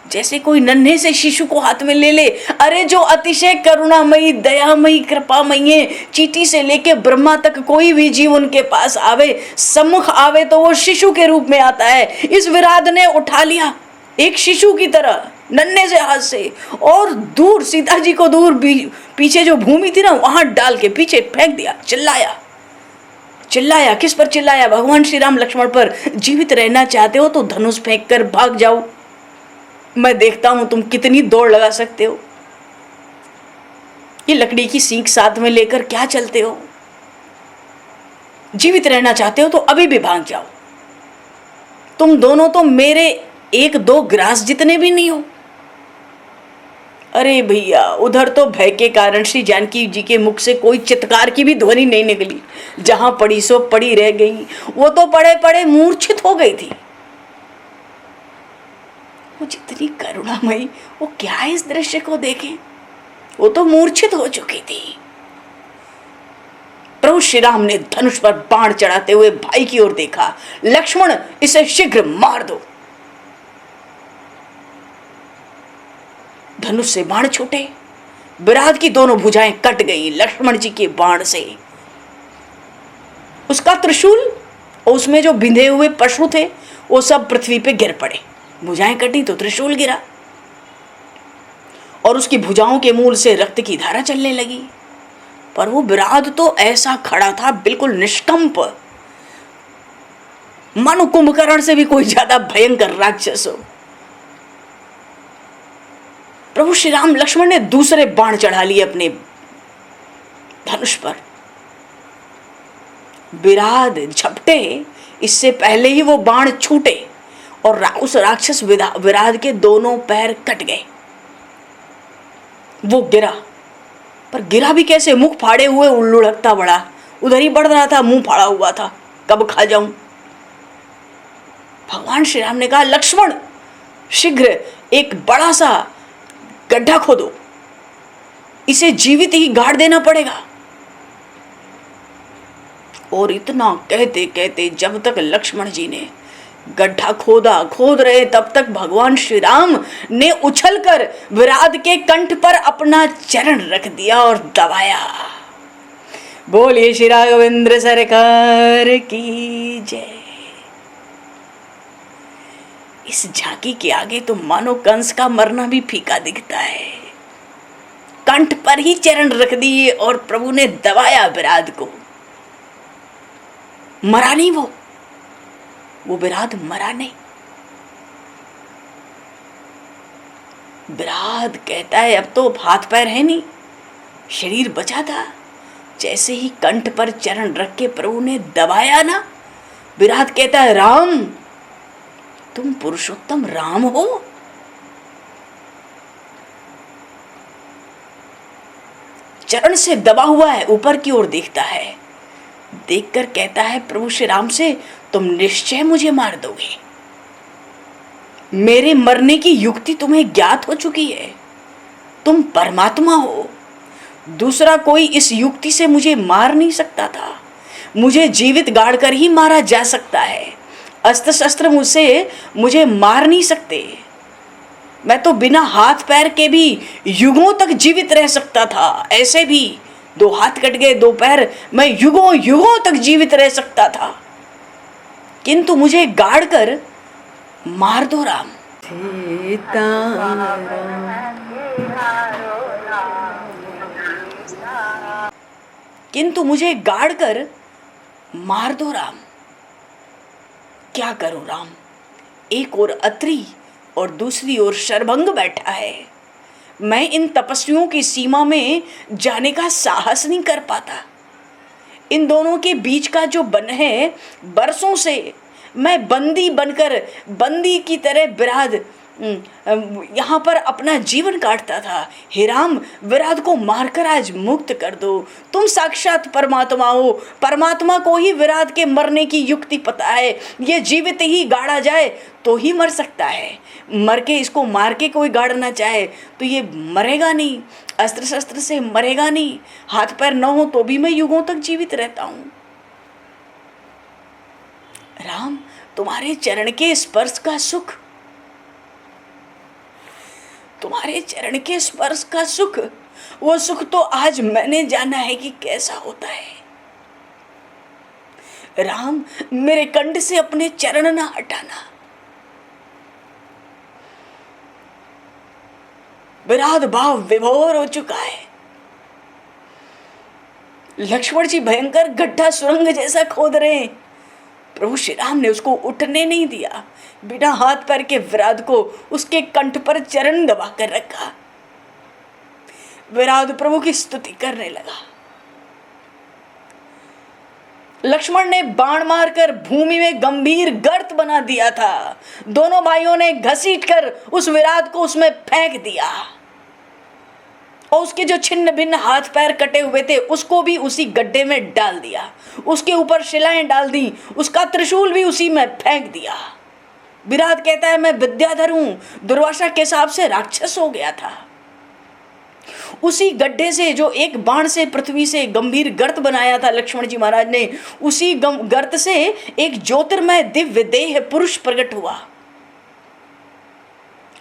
जैसे कोई नन्हे से शिशु को हाथ में ले ले। अरे जो अतिशय करुणामयी, दयामयी, कृपामयी है, चींटी से लेके ब्रह्मा तक कोई भी जीव उनके पास आवे, सम्मुख आवे तो वो शिशु के रूप में आता है। इस विराट ने उठा लिया एक शिशु की तरह नन्हे से हाथ से, और दूर सीता जी को दूर पीछे जो भूमि थी ना, वहां डाल के पीछे फेंक दिया। चिल्लाया चिल्लाया, किस पर चिल्लाया? भगवान श्री राम लक्ष्मण पर। जीवित रहना चाहते हो तो धनुष फेंक कर भाग जाओ, मैं देखता हूं तुम कितनी दौड़ लगा सकते हो। ये लकड़ी की सींग साथ में लेकर क्या चलते हो? जीवित रहना चाहते हो तो अभी भी भाग जाओ। तुम दोनों तो मेरे 1-2 ग्रास जितने भी नहीं हो। अरे भैया, उधर तो भय के कारण श्री जानकी जी के मुख से कोई चित्कार की भी ध्वनि नहीं निकली। जहां पड़ी सो पड़ी रह गई। वो तो पड़े पड़े मूर्छित हो गई थी। वो जितनी करुणामयी, वो क्या इस दृश्य को देखें, वो तो मूर्छित हो चुकी थी। प्रभु श्री राम ने धनुष पर बाण चढ़ाते हुए भाई की ओर देखा। लक्ष्मण, इसे शीघ्र मार दो। धनुष से बाण छूटे, विराट की दोनों भुजाएं कट गई लक्ष्मण जी के बाण से। उसका त्रिशूल और उसमें जो बिंधे हुए पशु थे वो सब पृथ्वी पे गिर पड़े। भुजाएं कटी तो त्रिशूल गिरा और उसकी भुजाओं के मूल से रक्त की धारा चलने लगी। पर वो विराट तो ऐसा खड़ा था, बिल्कुल निष्कंप, मानो कुंभकर्ण से भी कोई ज्यादा भयंकर राक्षस हो। प्रभु श्री राम लक्ष्मण ने दूसरे बाण चढ़ा लिए अपने धनुष पर। विराट झपटे, इससे पहले ही वो बाण छूटे और उस राक्षस विराट के दोनों पैर कट गए। वो गिरा, पर गिरा भी कैसे? मुख फाड़े हुए लुढ़कता बड़ा, उधर ही बढ़ रहा था, मुंह फाड़ा हुआ था, कब खा जाऊं। भगवान श्री राम ने कहा, लक्ष्मण शीघ्र एक बड़ा सा गड्ढा खोदो, इसे जीवित ही गाड़ देना पड़ेगा। और इतना कहते कहते जब तक लक्ष्मण जी ने गड्ढा खोद रहे, तब तक भगवान श्री राम ने उछलकर विराट के कंठ पर अपना चरण रख दिया और दबाया। बोलिए श्री राघवेंद्र सरकार की जय। इस झांकी के आगे तो मानो कंस का मरना भी फीका दिखता है। कंठ पर ही चरण रख दिए और प्रभु ने दबाया विराट को। मरा नहीं वो विराट मरा नहीं। विराट कहता है अब तो हाथ पैर है नहीं, शरीर बचा था। जैसे ही कंठ पर चरण रख के प्रभु ने दबाया ना, विराट कहता है, राम तुम पुरुषोत्तम राम हो। चरण से दबा हुआ है, ऊपर की ओर देखता है, देखकर कहता है प्रभु श्री राम से, तुम निश्चय मुझे मार दोगे। मेरे मरने की युक्ति तुम्हें ज्ञात हो चुकी है। तुम परमात्मा हो, दूसरा कोई इस युक्ति से मुझे मार नहीं सकता था। मुझे जीवित गाड़कर ही मारा जा सकता है। अस्त्र शस्त्र मुझे मार नहीं सकते। मैं तो बिना हाथ पैर के भी युगों तक जीवित रह सकता था। ऐसे भी 2 हाथ कट गए, 2 पैर, मैं युगों युगों तक जीवित रह सकता था, किंतु मुझे गाड़ कर मार दो राम। किंतु मुझे गाड़ कर मार दो राम। क्या करूं राम? एक ओर अत्रि और दूसरी ओर शरभंग बैठा है। मैं इन तपस्वियों की सीमा में जाने का साहस नहीं कर पाता। इन दोनों के बीच का जो बन है, बरसों से मैं बंदी की तरह विराट यहाँ पर अपना जीवन काटता था। हे राम, विराट को मारकर आज मुक्त कर दो। तुम साक्षात परमात्मा हो, परमात्मा को ही विराट के मरने की युक्ति पता है। ये जीवित ही गाड़ा जाए तो ही मर सकता है, मर के इसको मार के कोई गाड़ना चाहे तो ये मरेगा नहीं, अस्त्र शस्त्र से मरेगा नहीं। हाथ पैर न हो तो भी मैं युगों तक जीवित रहता हूँ। राम, तुम्हारे चरण के स्पर्श का सुख, तुम्हारे चरण के स्पर्श का सुख, वो सुख तो आज मैंने जाना है कि कैसा होता है। राम, मेरे कंठ से अपने चरण ना हटाना। विराट भाव विभोर हो चुका है। लक्ष्मण जी भयंकर गड्ढा सुरंग जैसा खोद रहे हैं। प्रभु श्री राम ने उसको उठने नहीं दिया। बिना हाथ पैर के विराट को उसके कंठ पर चरण दबा कर रखा। विराट प्रभु की स्तुति करने लगा। लक्ष्मण ने बाण मारकर भूमि में गंभीर गर्त बना दिया था। दोनों भाइयों ने घसीटकर उस विराट को उसमें फेंक दिया और उसके जो छिन्न भिन्न हाथ पैर कटे हुए थे उसको भी उसी गड्ढे में डाल दिया। उसके ऊपर शिलाएं डाल दी, उसका त्रिशूल भी उसी में फेंक दिया। विराट कहता है, मैं विद्याधर हूं, दुर्वासा के हिसाब से राक्षस हो गया था। उसी गड्ढे से, जो एक बाण से पृथ्वी से गंभीर गर्त बनाया था लक्ष्मण जी महाराज ने, उसी गर्त से एक ज्योतिर्मय दिव्य देह पुरुष प्रकट हुआ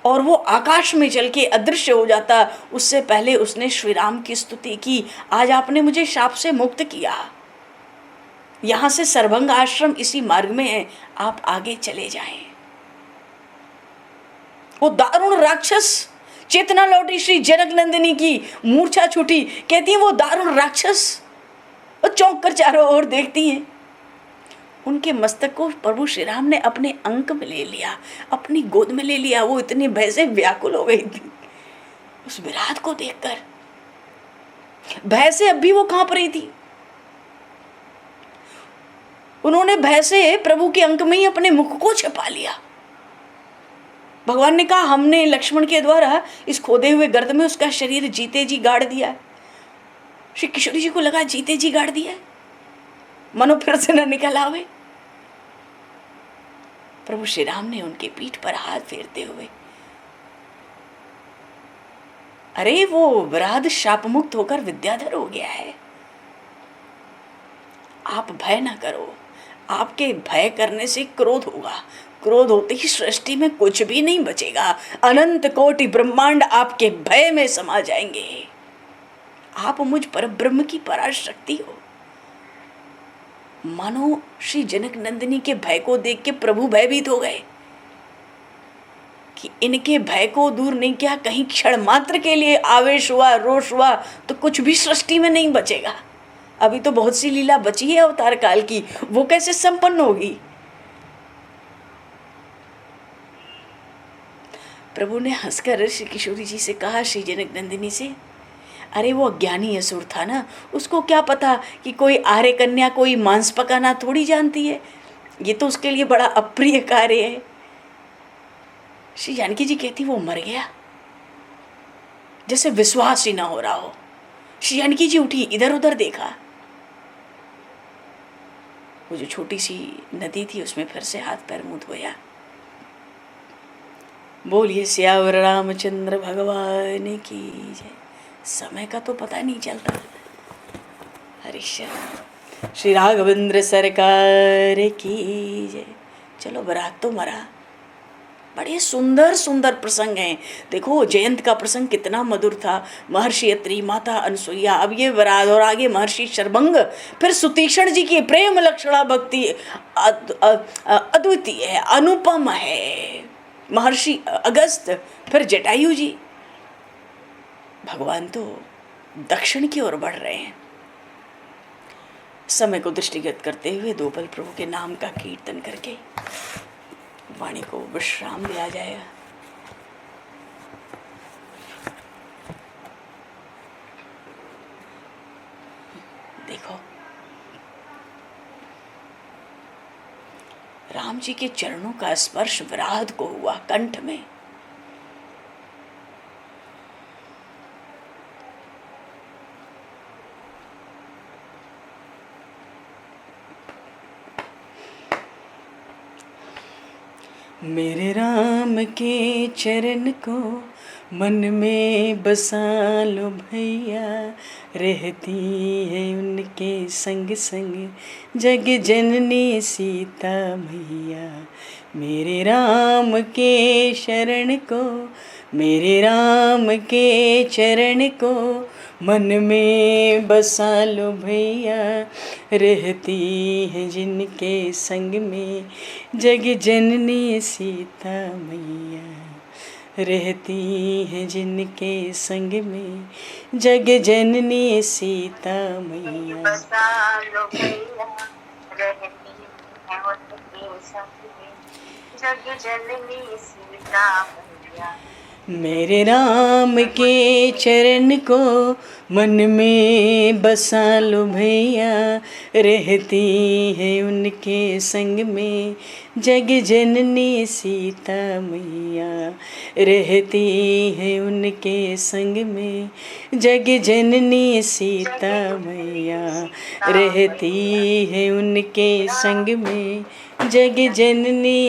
और वो आकाश में चल के अदृश्य हो जाता। उससे पहले उसने श्री राम की स्तुति की, आज आपने मुझे शाप से मुक्त किया। यहाँ से सर्वंग आश्रम इसी मार्ग में है, आप आगे चले जाएं। वो दारुण राक्षस, चेतना लौटी श्री जनक नंदिनी की, मूर्छा छूटी, कहती है वो दारुण राक्षस। वो चौंक कर चारों ओर देखती हैं। उनके मस्तक को प्रभु श्री राम ने अपने अंक में ले लिया, अपनी गोद में ले लिया। वो इतनी भय से व्याकुल हो गई थी उस विराट को देखकर, भय से अब भी वो कांप रही थी। उन्होंने भय से प्रभु के अंक में ही अपने मुख को छिपा लिया। भगवान ने कहा हमने लक्ष्मण के द्वारा इस खोदे हुए गर्त में उसका शरीर जीते जी गाड़ दिया। श्री किशोरी जी को लगा जीते जी गाड़ दिया, मनो फिर से न निकल आवे। प्रभु श्री राम ने उनके पीठ पर हाथ फेरते हुए, अरे वो विराध शाप मुक्त होकर विद्याधर हो गया है, आप भय ना करो। आपके भय करने से क्रोध होगा, क्रोध होते ही सृष्टि में कुछ भी नहीं बचेगा। अनंत कोटि ब्रह्मांड आपके भय में समा जाएंगे। आप मुझ पर ब्रह्म की पराशक्ति हो। मानो श्री जनक नंदिनी के भय को देख के प्रभु भयभीत हो गए कि इनके भय को दूर नहीं किया, कहीं क्षण मात्र के लिए आवेश हुआ, रोष हुआ तो कुछ भी सृष्टि में नहीं बचेगा। अभी तो बहुत सी लीला बची है अवतार काल की, वो कैसे संपन्न होगी। प्रभु ने हंसकर श्री किशोरी जी से कहा, श्री जनक नंदिनी से, अरे वो अज्ञानी असुर था ना, उसको क्या पता कि कोई आर्य कन्या कोई मांस पकाना थोड़ी जानती है। ये तो उसके लिए बड़ा अप्रिय कार्य है। श्री जानकी जी कहती वो मर गया, जैसे विश्वास ही ना हो रहा हो। श्री जानकी जी उठी, इधर उधर देखा, वो जो छोटी सी नदी थी उसमें फिर से हाथ पैर मुंह धोया। बोलिए सियावर रामचंद्र भगवान की जय। समय का तो पता नहीं चलता। हरिश्चंद्र श्री राघवेंद्र सरकार की जय। चलो बरात तो मरा, बड़े सुंदर सुंदर प्रसंग हैं। देखो जयंत का प्रसंग कितना मधुर था, महर्षि अत्रि, माता अनसुईया, अब ये वराद और आगे महर्षि शर्भंग, फिर सुतीक्षण जी की प्रेम लक्षणा भक्ति अद्वितीय है, अनुपम है। महर्षि अगस्त, फिर जटायु जी। भगवान तो दक्षिण की ओर बढ़ रहे हैं। समय को दृष्टिगत करते हुए दो पल प्रभु के नाम का कीर्तन करके वाणी को विश्राम दिया जाएगा। देखो राम जी के चरणों का स्पर्श विराध को हुआ कंठ में। मेरे राम के चरण को मन में बसा लो भैया, रहती है उनके संग संग जग जननी सीता मैया। मेरे राम के शरण को, मेरे राम के चरण को मन में बसा लो भैया, रहती है जिनके संग में जग जननी सीता मैया। रहती है जिनके संग में जग जननी सीता मैया। बसा लो भैया, रहती है उनके संग में जग जननी सीता मैया। मेरे राम के चरण को मन में बसा लो भैया, रहती है उनके संग में जग जननी सीता मैया। रहती है उनके संग में जग जननी सीता मैया। रहती है उनके संग में जग जननी